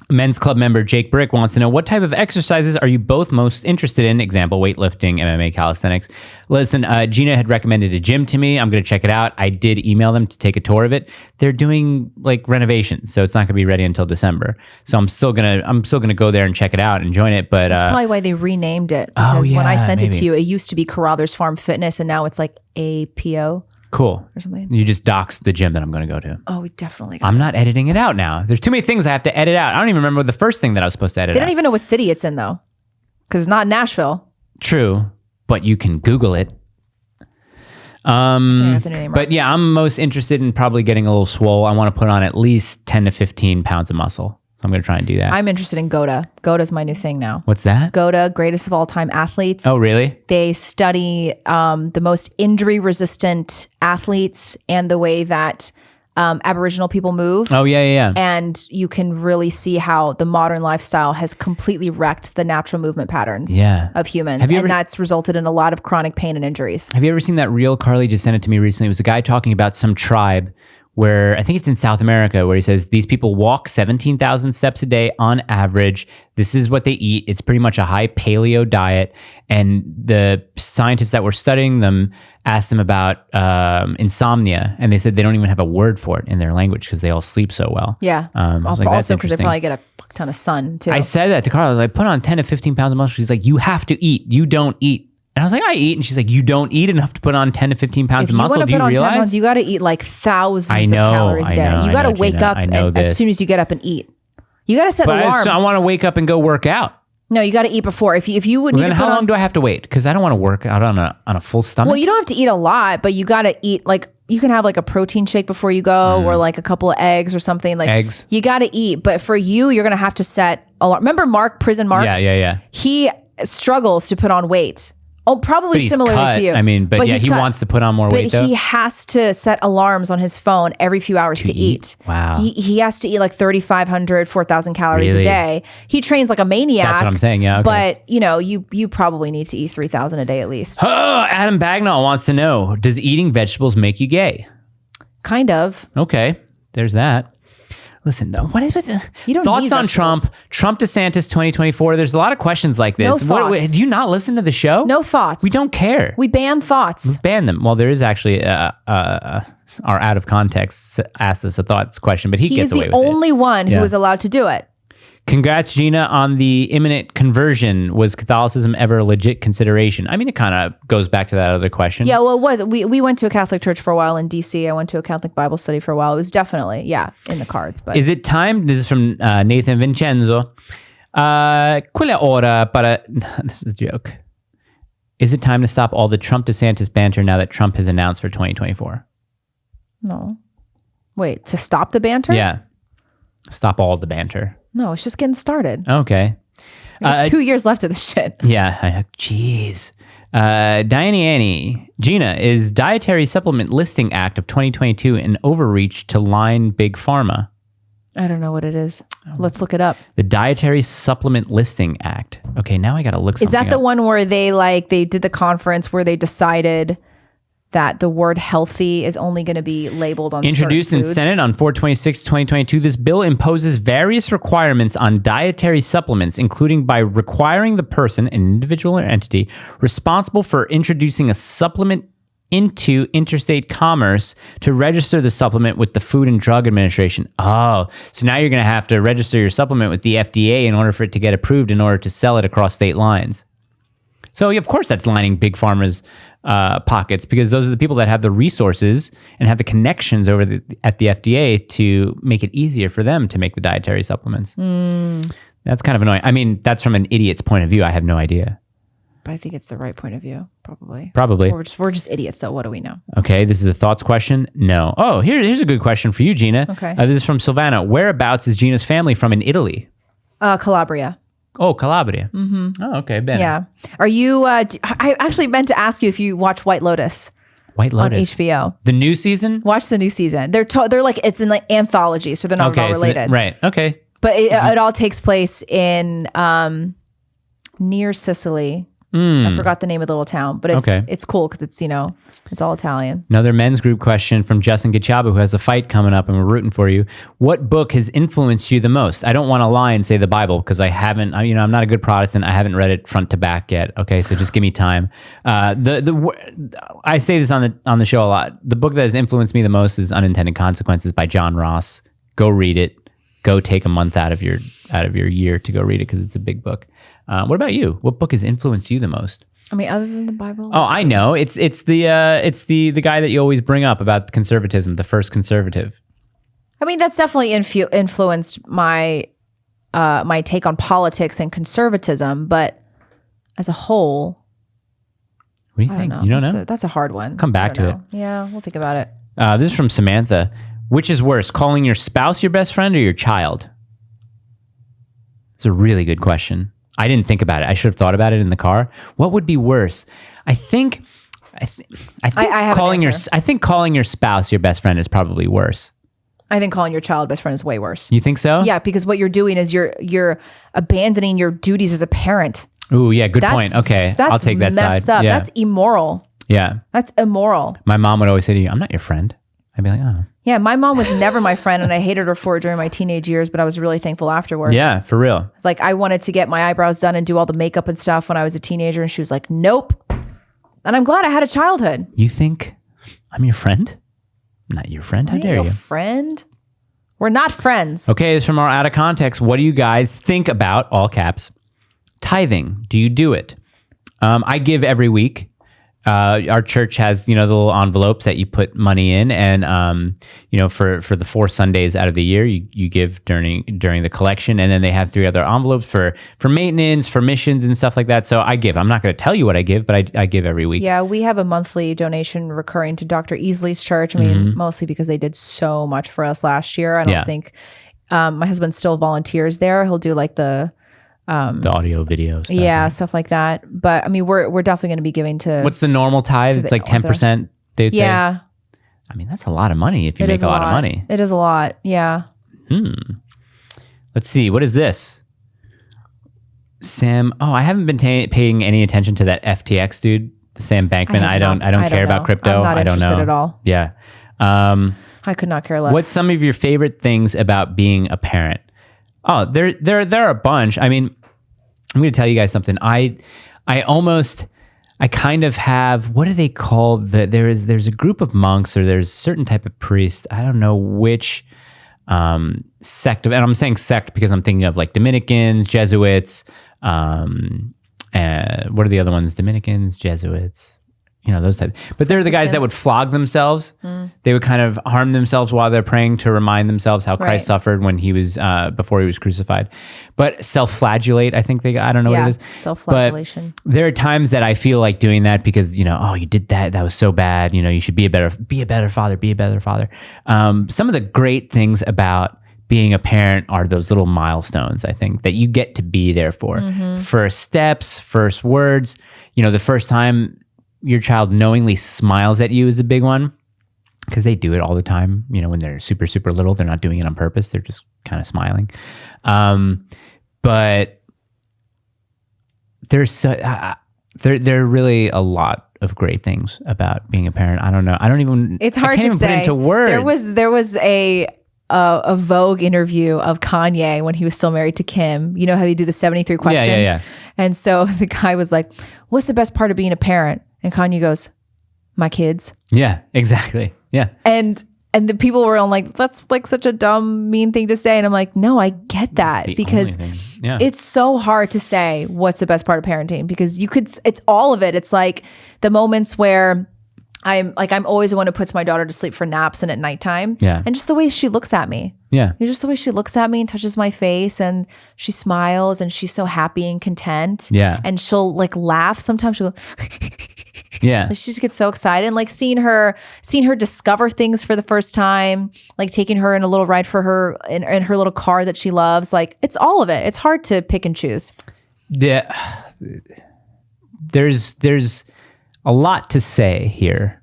Men's Club member Jake Brick wants to know, what type of exercises are you both most interested in? Example, weightlifting, MMA, calisthenics. Listen, Gina had recommended a gym to me. I'm going to check it out. I did email them to take a tour of it. They're doing like renovations, so it's not going to be ready until December. So I'm still gonna go there and check it out and join it. But that's probably why they renamed it. Because when I sent it to you, it used to be Carruthers Farm Fitness, and now it's like APO. Cool. Or something. You just doxed the gym that I'm going to go to. Oh, we definitely I'm not editing it out now. There's too many things I have to edit out. I don't even remember the first thing that I was supposed to edit out. They don't even know what city it's in, though. Because it's not Nashville. True. But you can Google it. But yeah, I'm most interested in probably getting a little swole. I want to put on at least 10 to 15 pounds of muscle. So I'm going to try and do that. I'm interested in GOTA. GOTA's my new thing now. What's that? GOTA, greatest of all time athletes. Oh, really? They study the most injury resistant athletes and the way that Aboriginal people move. Oh, yeah. And you can really see how the modern lifestyle has completely wrecked the natural movement patterns of humans. And that's resulted in a lot of chronic pain and injuries. Have you ever seen that reel? Carly just sent it to me recently. It was a guy talking about some tribe where I think it's in South America, where he says these people walk 17,000 steps a day on average. This is what they eat. It's pretty much a high paleo diet. And the scientists that were studying them asked them about insomnia. And they said they don't even have a word for it in their language because they all sleep so well. Yeah. Also because they probably get a ton of sun too. I said that to Carla. I put on 10 to 15 pounds of muscle. She's like, you have to eat. You don't eat. And I was like, I eat. And she's like, you don't eat enough to put on 10 to 15 pounds of muscle. Do you realize? 10 pounds, you got to eat like thousands of calories a day. You got to wake up as soon as you get up and eat. You got to set an alarm. I want to wake up and go work out. No, you got to eat before. If you would, then how long do I have to wait? Because I don't want to work out on a full stomach. Well, you don't have to eat a lot, but you got to eat like you can have like a protein shake before you go, or like a couple of eggs or something. Like eggs. You got to eat, but for you're gonna have to set alarm. Remember Prison Mark? Yeah. He struggles to put on weight. Oh, probably similarly to you. I mean, but yeah, he wants to put on more weight, though. But he has to set alarms on his phone every few hours to eat. Wow. He has to eat like 3,500, 4,000 calories a day. He trains like a maniac. That's what I'm saying, yeah. Okay. But, you probably need to eat 3,000 a day at least. Oh, Adam Bagnall wants to know, does eating vegetables make you gay? Kind of. Okay, there's that. Listen, though, what is it? You don't thoughts need on vegetables. Trump DeSantis 2024? There's a lot of questions like this. No thoughts. Do you not listen to the show? No thoughts. We don't care. We ban thoughts. We ban them. Well, there is actually our out of context asked us a thoughts question, but he gets away with it. He's the only one who was allowed to do it. Congrats, Gina, on the imminent conversion. Was Catholicism ever a legit consideration? I mean, it kind of goes back to that other question. Yeah, well, it was. We went to a Catholic church for a while in D.C. I went to a Catholic Bible study for a while. It was definitely, in the cards. But is it time? This is from Nathan Vincenzo. Quella ora para... This is a joke. Is it time to stop all the Trump-DeSantis banter now that Trump has announced for 2024? No. Wait, to stop the banter? Yeah. Stop all the banter. No, it's just getting started. Okay. 2 years left of the shit. Yeah. Jeez. Diane Annie. Gina, is Dietary Supplement Listing Act of 2022 an overreach to line Big Pharma? I don't know what it is. Let's look it up. The Dietary Supplement Listing Act. Okay, now I got to look something Is that the up. one where they did the conference where they decided that the word healthy is only going to be labeled on Introduced certain in foods? Senate on 4/26/2022, this bill imposes various requirements on dietary supplements, including by requiring the person, an individual or entity, responsible for introducing a supplement into interstate commerce to register the supplement with the Food and Drug Administration. Oh, so now you're going to have to register your supplement with the FDA in order for it to get approved in order to sell it across state lines. So, of course, that's lining Big Pharma's pockets, because those are the people that have the resources and have the connections at the FDA to make it easier for them to make the dietary supplements. That's kind of annoying. I mean, that's from an idiot's point of view. I have no idea. But I think it's the right point of view, probably. Probably. We're just idiots, though. What do we know? Okay, this is a thoughts question. No. Oh, here's a good question for you, Gina. Okay. This is from Silvana. Whereabouts is Gina's family from in Italy? Calabria. Oh, Calabria. Mm-hmm. Oh, okay. Bene. Yeah. Are you? I actually meant to ask you if you watch White Lotus White on Lotus. HBO. The new season? Watch the new season. They're like it's in like anthology, so they're not all related. Right. Okay. But it all takes place in near Sicily. I forgot the name of the little town, but it's cool because it's all Italian. Another men's group question from Justin Gachaba, who has a fight coming up and we're rooting for you. What book has influenced you the most? I don't want to lie and say the Bible because I haven't, I'm not a good Protestant. I haven't read it front to back yet. Okay. So just give me time. I say this on the show a lot. The book that has influenced me the most is Unintended Consequences by John Ross. Go read it. Go take a month out of your year to go read it because it's a big book. What about you? What book has influenced you the most? I mean, other than the Bible. Oh, I know. It's the guy that you always bring up about conservatism, the first conservative. I mean, that's definitely influenced my my take on politics and conservatism, but as a whole, What do you think? You don't know? That's a hard one. Come back to it. Yeah, we'll think about it. This is from Samantha. Which is worse, calling your spouse your best friend or your child? It's a really good question. I didn't think about it. I should have thought about it in the car. What would be worse? I think calling your spouse your best friend is probably worse. I think calling your child best friend is way worse. You think so? Yeah, because what you're doing is you're abandoning your duties as a parent. Ooh, yeah, good point. Okay, I'll take that side. Messed up. Yeah. That's immoral. Yeah. That's immoral. My mom would always say to you, I'm not your friend. I'd be like, oh. Yeah, my mom was never my friend, and I hated her for it during my teenage years, but I was really thankful afterwards. Yeah, for real. Like, I wanted to get my eyebrows done and do all the makeup and stuff when I was a teenager, and she was like, nope. And I'm glad I had a childhood. You think I'm your friend? I'm not your friend? How dare you? Friend? We're not friends. Okay, this is from our Out of Context. What do you guys think about, all caps, tithing? Do you do it? I give every week. Our church has, the little envelopes that you put money in, and for the 4 Sundays out of the year, you give during the collection, and then they have 3 other envelopes for maintenance, for missions, and stuff like that. So I give. I'm not going to tell you what I give, but I give every week. Yeah, we have a monthly donation recurring to Dr. Easley's church. I mean, mostly because they did so much for us last year. I don't think my husband still volunteers there. He'll do like the audio videos. Stuff like that. But I mean, we're definitely going to be giving to. What's the normal tithe? It's like 10%. They would say. Yeah. I mean, that's a lot of money if you make a lot of money. It is a lot. Yeah. Let's see. What is this? Sam. Oh, I haven't been paying any attention to that FTX dude, Sam Bankman. I don't care about crypto. I'm not interested at all. Yeah. I could not care less. What's some of your favorite things about being a parent? Oh, there are a bunch. I mean, I'm going to tell you guys something. I kind of have, what do they call there's a group of monks, or there's a certain type of priest. I don't know which sect and I'm saying sect because I'm thinking of like Dominicans, Jesuits, and what are the other ones? Dominicans, Jesuits. those types. But they're the guys that would flog themselves. They would kind of harm themselves while they're praying to remind themselves how Christ suffered when he was before he was crucified. But self-flagellate, I think I don't know what it is. Self-flagellation. But there are times that I feel like doing that because, oh, you did that. That was so bad. You should be a better father, be a better father. Some of the great things about being a parent are those little milestones, I think, that you get to be there for. First steps, first words. The first time your child knowingly smiles at you is a big one because they do it all the time. When they're super, super little, they're not doing it on purpose. They're just kind of smiling. But there's there are really a lot of great things about being a parent. I don't know. It's hard I can't to even say. put it into words. There was a Vogue interview of Kanye when he was still married to Kim. You know how they do the 73 questions? Yeah. And so the guy was like, what's the best part of being a parent? And Kanye goes, my kids. Yeah, exactly. Yeah. And the people were all like, that's like such a dumb, mean thing to say. And I'm like, no, I get that because it's so hard to say what's the best part of parenting because it's all of it. It's like the moments where I'm always the one who puts my daughter to sleep for naps and at nighttime. Yeah. And just the way she looks at me. Yeah. Just the way she looks at me and touches my face and she smiles and she's so happy and content. Yeah. And she'll like laugh. Sometimes she'll go, yeah. she just gets so excited. And like seeing her discover things for the first time, like taking her in a little ride for her in her little car that she loves. Like it's all of it. It's hard to pick and choose. Yeah. There's a lot to say here,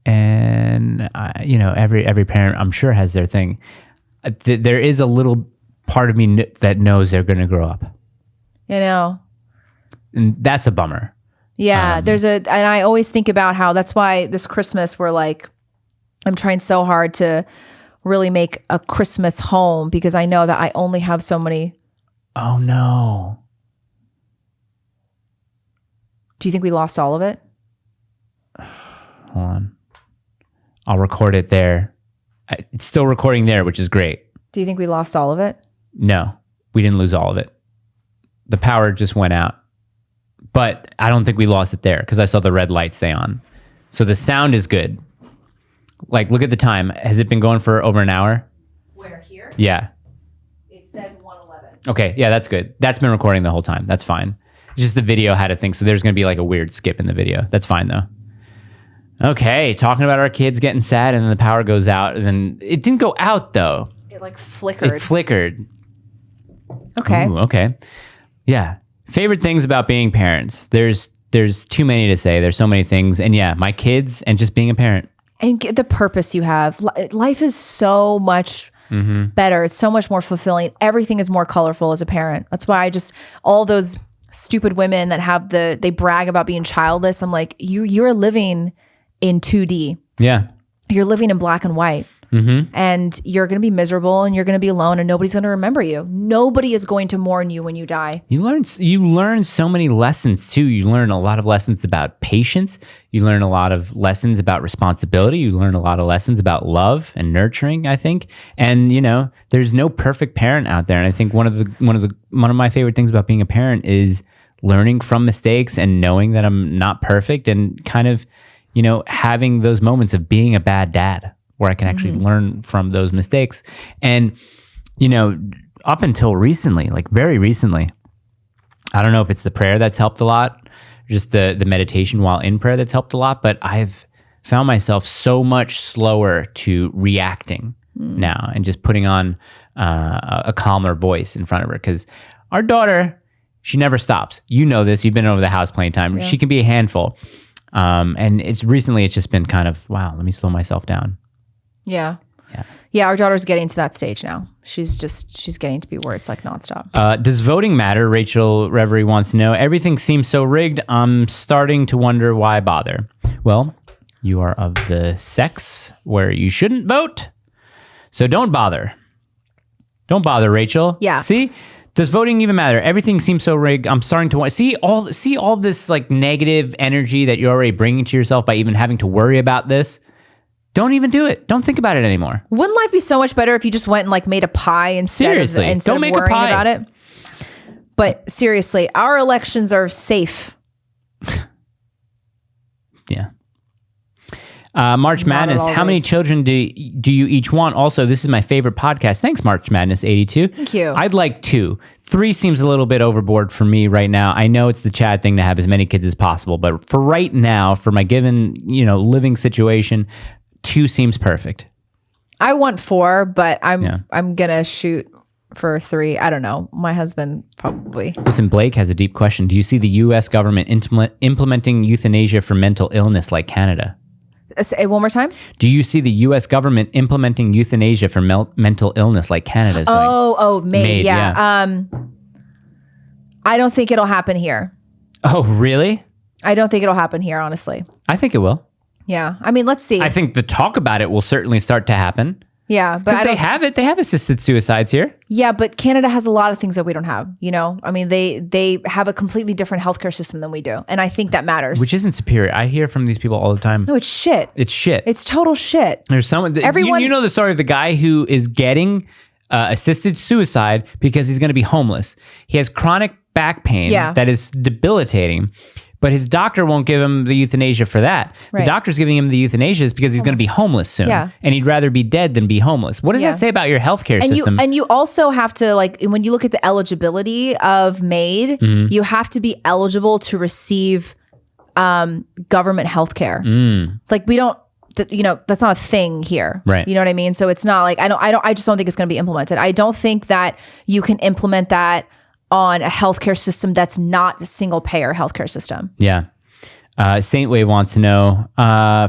and every parent I'm sure has their thing. There is a little part of me that knows they're going to grow up, and that's a bummer. Yeah, and I always think about how that's why this Christmas I'm trying so hard to really make a Christmas home because I know that I only have so many. Oh no. Do you think we lost all of it? Hold on. I'll record it there. It's still recording there, which is great. Do you think we lost all of it? No, we didn't lose all of it. The power just went out. But I don't think we lost it there because I saw the red light stay on. So the sound is good. Like, look at the time. Has it been going for over an hour? Where, here? Yeah. It says 1:11. Okay, yeah, that's good. That's been recording the whole time. That's fine. Just the video had a thing, so there's going to be like a weird skip in the video. That's fine, though. Okay, talking about our kids getting sad and then the power goes out. And then it didn't go out, though. It like flickered. It flickered. Okay. Ooh, okay. Yeah. Favorite things about being parents. There's too many to say. There's so many things. And yeah, my kids and just being a parent. And the purpose you have. Life is so much better. It's so much more fulfilling. Everything is more colorful as a parent. That's why all those stupid women that they brag about being childless. I'm like, you're living in 2D. Yeah. You're living in black and white. And you're going to be miserable and you're going to be alone and nobody's going to remember you. Nobody is going to mourn you when you die. You learn so many lessons too. You learn a lot of lessons about patience. You learn a lot of lessons about responsibility. You learn a lot of lessons about love and nurturing, I think. And there's no perfect parent out there. And I think one of my favorite things about being a parent is learning from mistakes and knowing that I'm not perfect and kind of, having those moments of being a bad dad where I can actually learn from those mistakes. And, up until recently, like very recently, I don't know if it's the prayer that's helped a lot, just the meditation while in prayer that's helped a lot, but I've found myself so much slower to reacting now and just putting on a calmer voice in front of her. Because our daughter, she never stops. You know this. You've been over the house plenty of time. Yeah. She can be a handful. And it's just been kind of, wow, let me slow myself down. Yeah. Our daughter's getting to that stage now. She's getting to be where it's like nonstop. Does voting matter? Rachel Reverie wants to know. Everything seems so rigged. I'm starting to wonder why bother. Well, you are of the sex where you shouldn't vote. So don't bother. Don't bother, Rachel. Yeah. See? Does voting even matter? Everything seems so rigged. I'm starting to want see all this like negative energy that you're already bringing to yourself by even having to worry about this. Don't even do it. Don't think about it anymore. Wouldn't life be so much better if you just went and like made a pie instead of worrying about it? But seriously, our elections are safe. Yeah. March Not at Madness. all How many children do you each want? Also, this is my favorite podcast. Thanks, March Madness 82. Thank you. I'd like 2. 3 seems a little bit overboard for me right now. I know it's the Chad thing to have as many kids as possible, but for right now, for my given living situation, 2 seems perfect. I want 4, but I'm gonna shoot for 3. I don't know. My husband probably. Listen, Blake has a deep question. Do you see the U.S. government implementing euthanasia for mental illness like Canada? Say one more time. Do you see the U.S. government implementing euthanasia for mental illness like Canada's doing? MAID. Yeah. I don't think it'll happen here. Oh, really? I don't think it'll happen here, honestly. I think it will. Yeah. I mean, let's see. I think the talk about it will certainly start to happen. Yeah, but they have it. They have assisted suicides here. Yeah, but Canada has a lot of things that we don't have. I mean, they have a completely different healthcare system than we do, and I think that matters. Which isn't superior. I hear from these people all the time. No, it's shit. It's shit. It's total shit. There's someone. Everyone, you know the story of the guy who is getting assisted suicide because he's going to be homeless. He has chronic back pain that is debilitating. But his doctor won't give him the euthanasia for that. Right. The doctor's giving him the euthanasia because he's going to be homeless soon. Yeah. And he'd rather be dead than be homeless. What does that say about your healthcare system? And you also have to, when you look at the eligibility of MAID, you have to be eligible to receive government healthcare. We don't, that's not a thing here. Right. You know what I mean? So it's not I just don't think it's going to be implemented. I don't think that you can implement that on a healthcare system that's not a single payer healthcare system. Yeah. Saint Wave wants to know,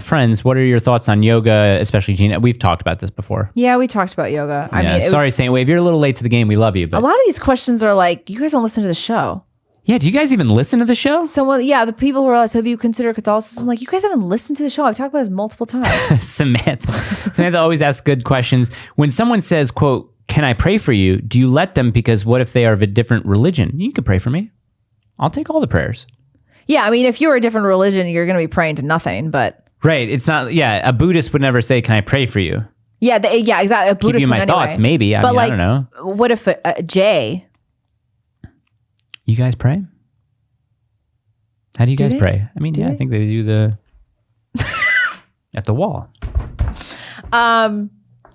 friends, what are your thoughts on yoga, especially Gina? We've talked about this before. Yeah, we talked about yoga. I mean, sorry, Saint Wave, you're a little late to the game. We love you. But a lot of these questions are like, you guys don't listen to the show. Yeah, do you guys even listen to the show? The people who are like, have you considered Catholicism? I'm like, you guys haven't listened to the show. I've talked about this multiple times. Samantha always asks good questions. When someone says, quote, "Can I pray for you?" Do you let them because what if they are of a different religion? You can pray for me. I'll take all the prayers. Yeah, I mean, if you're a different religion, you're going to be praying to nothing, but... Right, it's not... Yeah, a Buddhist would never say, "Can I pray for you?" Yeah, exactly. A Buddhist Give you my thoughts, maybe. I don't know. What if a Jay... You guys pray? How do you guys pray? I mean, I think they do the... at the wall.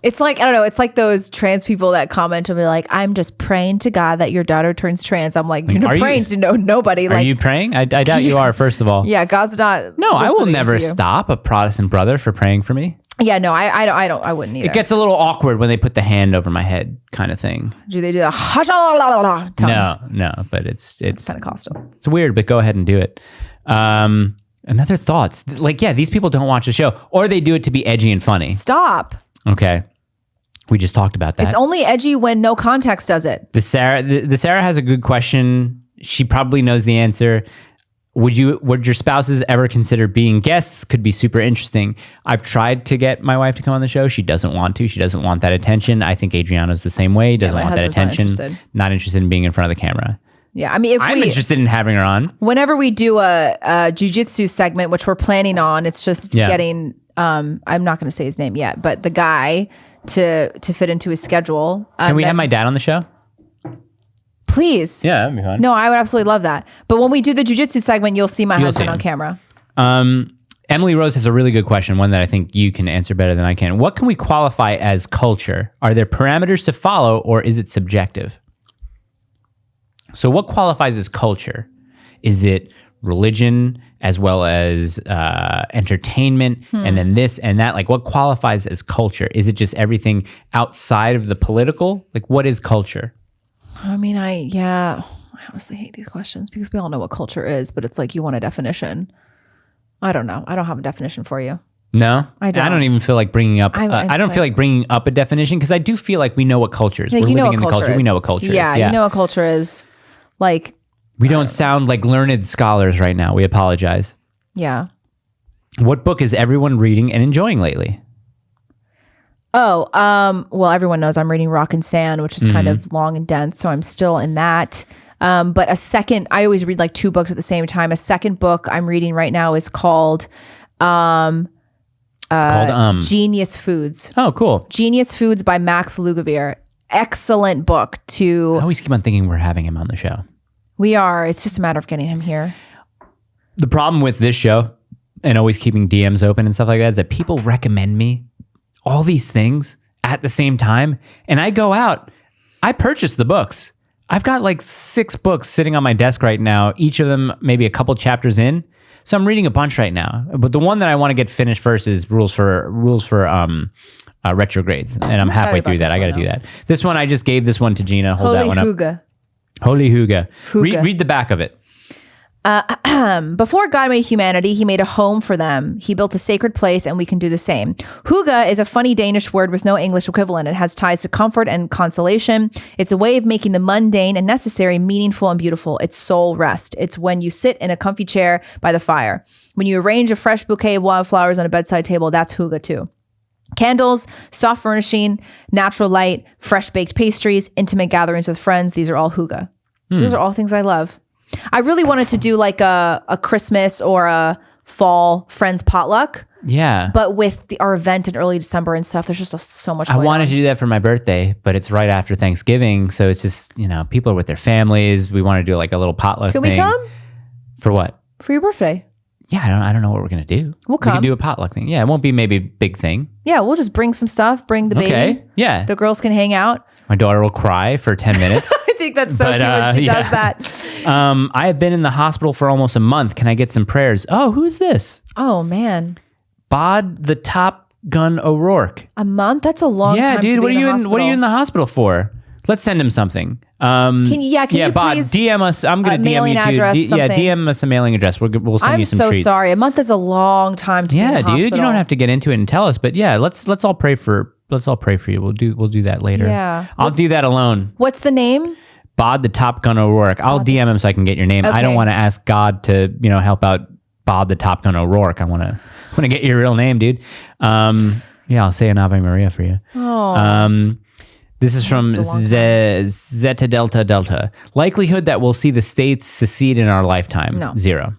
It's like, I don't know, it's like those trans people that comment and be like, "I'm just praying to God that your daughter turns trans." I'm like, you're not praying to nobody. Are you praying? I doubt you are, first of all. Yeah, God's not. No, I will never stop a Protestant brother for praying for me. Yeah, no, I wouldn't either. It gets a little awkward when they put the hand over my head kind of thing. Do they do the tongues? No, but it's Pentecostal. It's weird, but go ahead and do it. Another thoughts. These people don't watch the show, or they do it to be edgy and funny. Stop. Okay. We just talked about that. It's only edgy when no context does it. The Sarah has a good question. She probably knows the answer. Would your spouses ever consider being guests? Could be super interesting. I've tried to get my wife to come on the show. She doesn't want to. She doesn't want that attention. I think Adriana's the same way. Doesn't want that attention. Not interested in being in front of the camera. Yeah, I mean, I'm interested in having her on. Whenever we do a jiu-jitsu segment, which we're planning on, it's just getting. I'm not going to say his name yet, but the guy to fit into his schedule. Can we have my dad on the show? Please. Yeah, that'd be fun. No, I would absolutely love that. But when we do the jiu-jitsu segment, you'll see my husband on camera. Emily Rose has a really good question, one that I think you can answer better than I can. What can we qualify as culture? Are there parameters to follow, or is it subjective? So what qualifies as culture? Is it religion as well as entertainment and then this and that? What qualifies as culture? Is it just everything outside of the political? What is culture? I mean, I honestly hate these questions because we all know what culture is, but it's like you want a definition. I don't know. I don't have a definition for you. No, I don't even feel like bringing up. I don't feel like bringing up a definition because I do feel like we know what culture is. We're living in the culture. We know what culture is. Yeah, you know what culture is. We don't sound like learned scholars right now. We apologize. Yeah. What book is everyone reading and enjoying lately? Oh, well, everyone knows I'm reading Rock and Sand, which is kind of long and dense, so I'm still in that. But I always read 2 books at the same time. A second book I'm reading right now is called Genius Foods. Oh, cool. Genius Foods by Max Lugavere. Excellent book to... I always keep on thinking we're having him on the show. We are. It's just a matter of getting him here. The problem with this show and always keeping DMs open and stuff like that is that people recommend me all these things at the same time. And I go out, I purchase the books. I've got like 6 books sitting on my desk right now, each of them maybe a couple chapters in. So I'm reading a bunch right now. But the one that I want to get finished first is Rules for Retrogrades. And I'm halfway through that. I got to do that. This one, I just gave this one to Gina. Hold that one up. Holy Huga. Read the back of it. Before God made humanity, he made a home for them. He built a sacred place, and we can do the same. Hygge is a funny Danish word with no English equivalent. It has ties to comfort and consolation. It's a way of making the mundane and necessary meaningful and beautiful. It's soul rest. It's when you sit in a comfy chair by the fire. When you arrange a fresh bouquet of wildflowers on a bedside table, that's Hygge too. Candles, soft furnishing, natural light, fresh baked pastries, intimate gatherings with friends. These are all Hygge. Those are all things I love. I really wanted to do like a Christmas or a fall friends potluck. Yeah. But with our event in early December and stuff, there's just so much I going wanted on. to do that for my birthday, but it's right after Thanksgiving. So it's just, people are with their families. We want to do like a little potluck thing. Can we come? For what? For your birthday. Yeah, I don't know what we're going to do. We'll come. We can do a potluck thing. Yeah, it won't be maybe a big thing. Yeah, we'll just bring some stuff, bring the baby. Okay, yeah. The girls can hang out. My daughter will cry for 10 minutes. I think that's so cute when she does that. I have been in the hospital for almost a month. Can I get some prayers? Oh, who's this? Oh, man. Bod the Top Gun O'Rourke. A month? That's a long time dude, to be in the hospital. What are you in the hospital for? Let's send him something. Can you Bod, please DM us. I'm going to DM mailing you too. address, something. DM us a mailing address. We'll send you some treats. I'm so sorry. A month is a long time to be in the hospital. Yeah, dude, you don't have to get into it and tell us, but yeah, let's all pray for you. We'll do that later. Yeah. I'll do that alone. What's the name? Bod the Top Gun O'Rourke. I'll DM him so I can get your name. Okay. I don't want to ask God to, help out Bob the Top Gun O'Rourke. I want to get your real name, dude. I'll say an Ave Maria for you. Oh. This is from Zeta Delta Delta. Likelihood that we'll see the states secede in our lifetime. No. 0.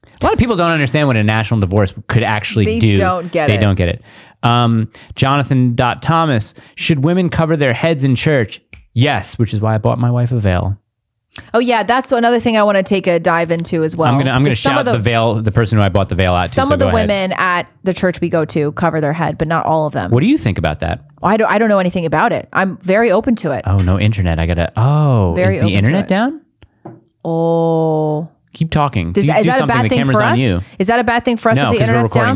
A lot of people don't understand what a national divorce could actually do. They don't get it. Jonathan.Thomas. Should women cover their heads in church? Yes, which is why I bought my wife a veil. Oh yeah, that's another thing I want to take a dive into as well. I'm gonna shout the veil, the person who I bought the veil out to. Some of the women at the church we go to cover their head, but not all of them. What do you think about that? I don't know anything about it. I'm very open to it. Oh, no internet. Is the internet down? Oh. Keep talking. Is that a bad thing for us? Is that a bad thing for us if the internet's down?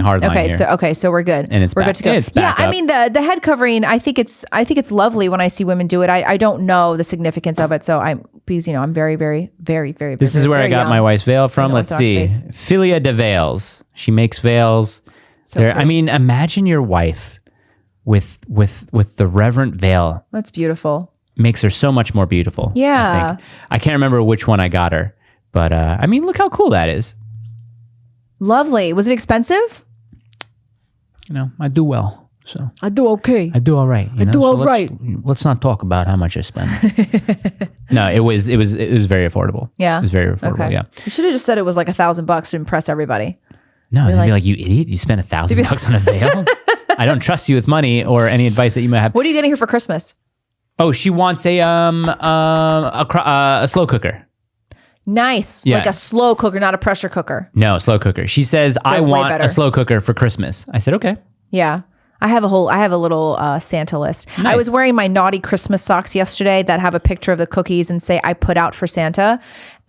So we're good. And it's we're back. good to go. It's back yeah, up. I mean the head covering. I think it's lovely when I see women do it. I don't know the significance of it, so I'm very, very, very, very. This is where I got my wife's veil from. Let's see, Philia de Veils. She makes veils. Imagine your wife with the reverent veil. That's beautiful. Makes her so much more beautiful. Yeah. I can't remember which one I got her. But, look how cool that is. Lovely. Was it expensive? I do well. So I do okay. I do all right. Right. Let's not talk about how much I spend. No, it was very affordable. Yeah. It was very affordable, okay. Yeah. You should have just said it was like $1,000 to impress everybody. No, they'd be like, you idiot. You spent $1,000 on a veil? I don't trust you with money or any advice that you might have. What are you getting her for Christmas? Oh, she wants a slow cooker. Nice. Yeah. Like a slow cooker, not a pressure cooker. No, slow cooker. She says, I want a slow cooker for Christmas. I said, okay. Yeah. I have a little Santa list. Nice. I was wearing my naughty Christmas socks yesterday that have a picture of the cookies and say I put out for Santa.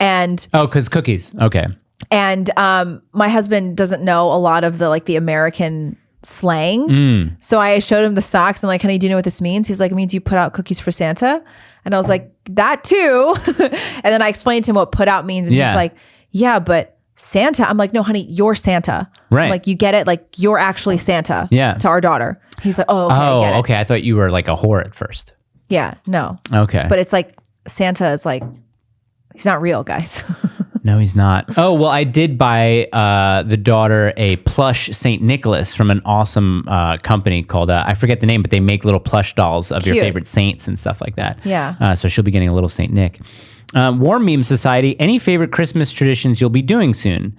And because cookies. Okay. And my husband doesn't know a lot of the American slang. So I showed him the socks. I'm like, honey, do you know what this means? He's like, it means you put out cookies for Santa. And I was like, that too. And then I explained to him what put out means. And he's like, yeah, but Santa. I'm like, no, honey, you're Santa. Right. I'm like, you get it? Like, you're actually Santa to our daughter. He's like, oh, okay, I get it. Okay. I thought you were like a whore at first. Yeah, no. Okay. But it's like, Santa is like, he's not real, guys. No, he's not. Oh, well, I did buy the daughter a plush St. Nicholas from an awesome company called, I forget the name, but they make little plush dolls of your favorite saints and stuff like that. Yeah. So she'll be getting a little St. Nick. Warm Meme Society, any favorite Christmas traditions you'll be doing soon?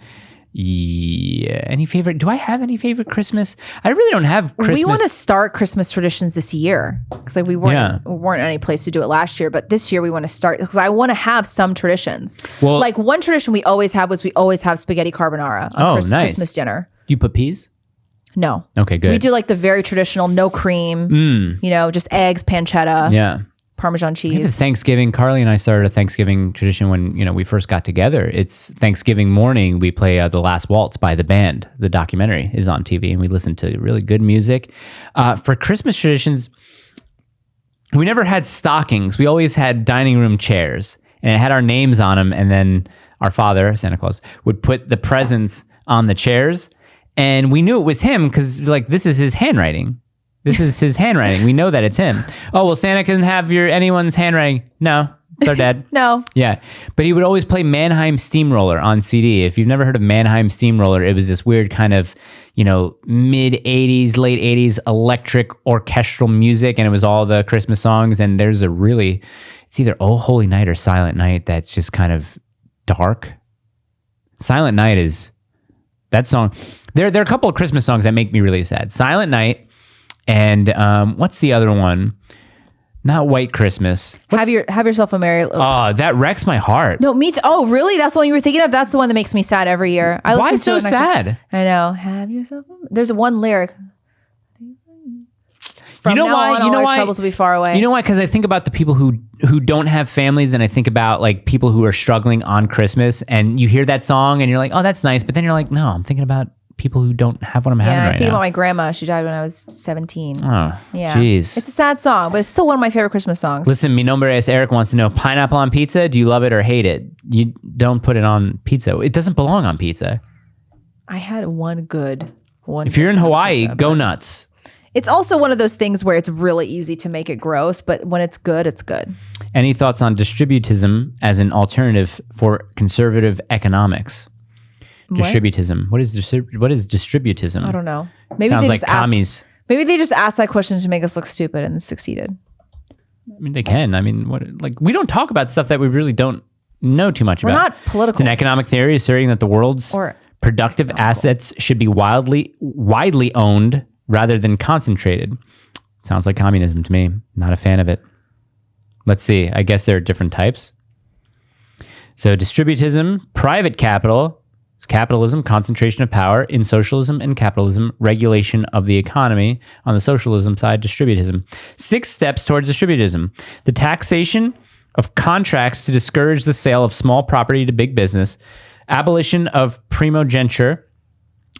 Yeah. Do I have any favorite Christmas? I really don't have Christmas. We want to start Christmas traditions this year because we weren't any place to do it last year, but this year we want to start because I want to have some traditions. Well, like one tradition we always have was we always have spaghetti carbonara on Christmas dinner. Do you put peas? No. Okay, good. We do like the very traditional, no cream, just eggs, pancetta. Yeah. Parmesan cheese. It's Thanksgiving. Carly and I started a Thanksgiving tradition when we first got together. It's Thanksgiving morning. We play The Last Waltz by the band. The documentary is on TV, and we listen to really good music. For Christmas traditions, we never had stockings. We always had dining room chairs, and it had our names on them. And then our father, Santa Claus, would put the presents on the chairs, and we knew it was him because this is his handwriting. This is his handwriting. We know that it's him. Oh, well, Santa can have anyone's handwriting. No, it's our dad. No. Yeah. But he would always play Mannheim Steamroller on CD. If you've never heard of Mannheim Steamroller, it was this weird kind of, mid-'80s, late 80s electric orchestral music, and it was all the Christmas songs. And there's it's either Oh Holy Night or Silent Night that's just kind of dark. Silent Night is that song. There are a couple of Christmas songs that make me really sad. Silent Night. And what's the other one? Not White Christmas. Have yourself a merry. Oh, that wrecks my heart. No, me too. Oh, really? That's the one you were thinking of? That's the one that makes me sad every year. Why so sad? I know. Have yourself. There's one lyric. From now on, all our troubles will be far away. You know why? Because I think about the people who don't have families, and I think about people who are struggling on Christmas, and you hear that song, and you're like, oh, that's nice. But then you're like, no, I'm thinking about people who don't have what I'm having right now. I think about my grandma. She died when I was 17. Oh, yeah. Jeez. It's a sad song, but it's still one of my favorite Christmas songs. Listen, mi nombre es Eric wants to know, pineapple on pizza, do you love it or hate it? You don't put it on pizza. It doesn't belong on pizza. I had one. If you're in Hawaii, pizza, go nuts. It's also one of those things where it's really easy to make it gross, but when it's good, it's good. Any thoughts on distributism as an alternative for conservative economics? Distributism. What is distributism? I don't know. Maybe sounds they like just commies. Maybe they just asked that question to make us look stupid and succeeded. I mean, they can. I mean, we don't talk about stuff that we really don't know too much about. We're not political. It's an economic theory asserting that the world's productive assets should be widely owned rather than concentrated. Sounds like communism to me. Not a fan of it. Let's see. I guess there are different types. So distributism, private capital. Capitalism, concentration of power. In socialism and capitalism, regulation of the economy. On the socialism side, distributism. 6 steps towards distributism. The taxation of contracts to discourage the sale of small property to big business. Abolition of primogeniture.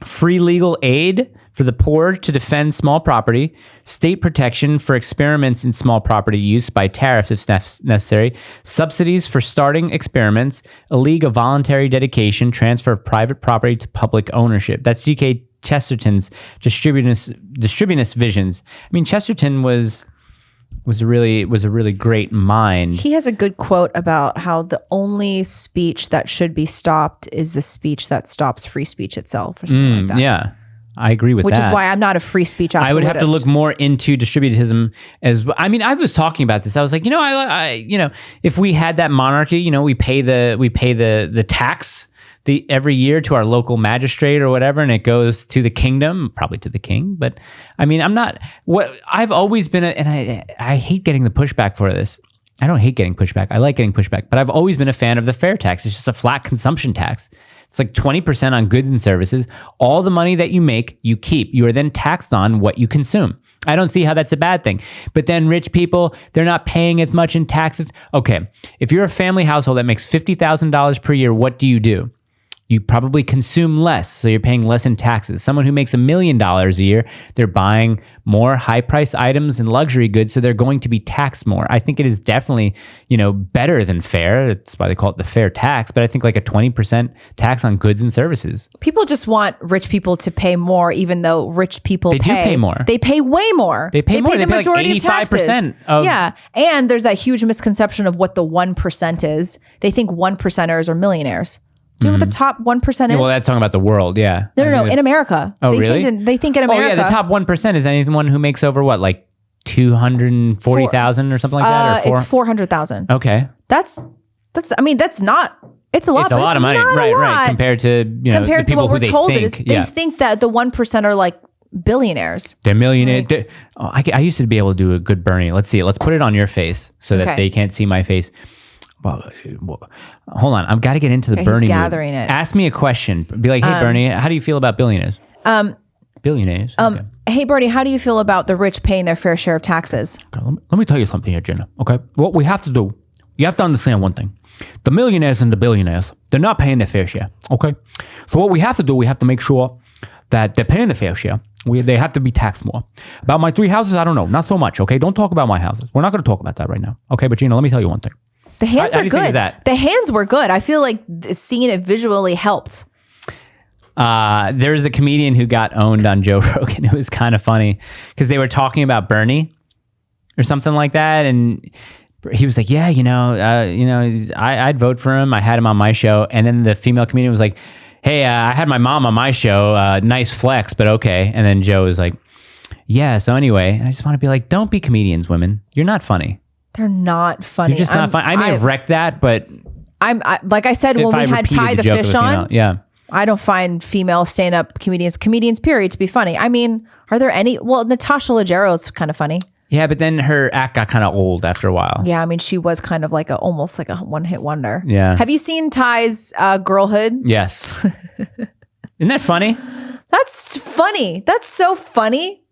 Free legal aid for the poor to defend small property, state protection for experiments in small property use by tariffs if necessary, subsidies for starting experiments, a league of voluntary dedication, transfer of private property to public ownership. That's G.K. Chesterton's distributist visions. I mean, Chesterton was a really great mind. He has a good quote about how the only speech that should be stopped is the speech that stops free speech itself, or something like that. Yeah. I agree with that. Which is why I'm not a free speech absolutist. I would have to look more into distributism I was talking about this. I was like, if we had that monarchy, we pay the tax every year to our local magistrate or whatever, and it goes to the kingdom, probably to the king. But I mean, I've always been and I hate getting the pushback for this. I don't hate getting pushback. I like getting pushback, but I've always been a fan of the fair tax. It's just a flat consumption tax. It's like 20% on goods and services. All the money that you make, you keep. You are then taxed on what you consume. I don't see how that's a bad thing. But then rich people, they're not paying as much in taxes. Okay, if you're a family household that makes $50,000 per year, what do? You probably consume less, so you're paying less in taxes. Someone who makes $1 million a year, they're buying more high-priced items and luxury goods, so they're going to be taxed more. I think it is definitely, better than fair. That's why they call it the fair tax. But I think like a 20% tax on goods and services. People just want rich people to pay more, even though rich people do pay more. They pay way more. They pay more. The majority like 85% of yeah, and there's that huge misconception of what the 1% is. They think 1%ers are millionaires. Do you know what the top 1% is? Yeah, well, that's talking about the world, yeah. No. In America. Oh, really? They think in America. Oh, yeah, the top 1% is anyone who makes over what, like 240,000 or something like that? Or it's 400,000. Okay. That's not It's a lot. It's a lot of money, right? Compared to compared the to what people we're who they told think. it is. They think that the 1% are like billionaires. They're millionaires. I used to be able to do a good Bernie. Let's see it. Let's put it on your face so that they can't see my face. Well, hold on. I've got to get into the Bernie. He's gathering it. Ask me a question. Be like, hey, Bernie, how do you feel about billionaires? Billionaires. Okay. Hey, Bernie, how do you feel about the rich paying their fair share of taxes? Okay, let me tell you something here, Gina. Okay, what we have to do, you have to understand one thing. The millionaires and the billionaires, they're not paying their fair share. Okay, so what we have to do, we have to make sure that they're paying the fair share. They have to be taxed more. About my 3 houses, I don't know. Not so much, okay? Don't talk about my houses. We're not going to talk about that right now. Okay, but Gina, let me tell you one thing. The hands How are do you think good. is that? The hands were good. I feel like seeing it visually helped. There's a comedian who got owned on Joe Rogan. It was kind of funny because they were talking about Bernie or something like that, and he was like, "Yeah, I'd vote for him. I had him on my show." And then the female comedian was like, "Hey, I had my mom on my show. Nice flex, but okay." And then Joe was like, "Yeah, so anyway." And I just want to be like, "Don't be comedians, women. You're not funny. They're not funny. You're just not funny." I may have wrecked that, but like I said when we had Ty the Fish on. Yeah. I don't find female stand-up comedians period, to be funny. I mean, are there any? Well, Natasha Leggero is kind of funny. Yeah, but then her act got kind of old after a while. Yeah, I mean, she was kind of like almost like a one-hit wonder. Yeah. Have you seen Ty's Girlhood? Yes. Isn't that funny? That's funny. That's so funny.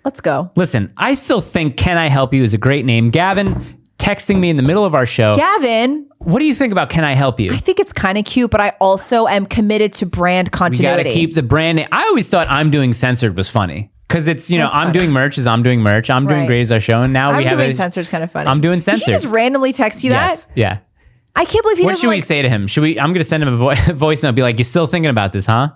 Let's go. Listen, I still think Can I Help You is a great name. Gavin texting me in the middle of our show. Gavin. What do you think about Can I Help You? I think it's kind of cute, but I also am committed to brand continuity. We got to keep the brand. I always thought I'm Doing Censored was funny. Because it's, I'm funny. doing merch as I'm doing merch. I'm doing Grey's Our Show. And now we have doing Censored is kind of funny. I'm doing Censored. Did he just randomly text you yes. that? Yeah. I can't believe he What doesn't should we say to him? I'm going to send him a voice note. Be like, "You're still thinking about this, huh?"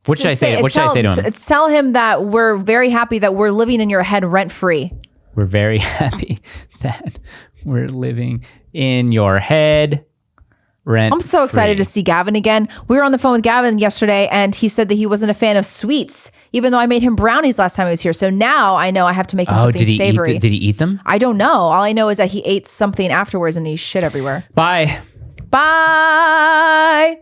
What should I say? What should I say to him? Tell him that we're very happy that we're living in your head rent free. We're very happy that we're living in your head rent. I'm so excited to see Gavin again. We were on the phone with Gavin yesterday, and he said that he wasn't a fan of sweets, even though I made him brownies last time he was here. So now I know I have to make him something savory. Did he eat them? I don't know. All I know is that he ate something afterwards, and he shit everywhere. Bye. Bye.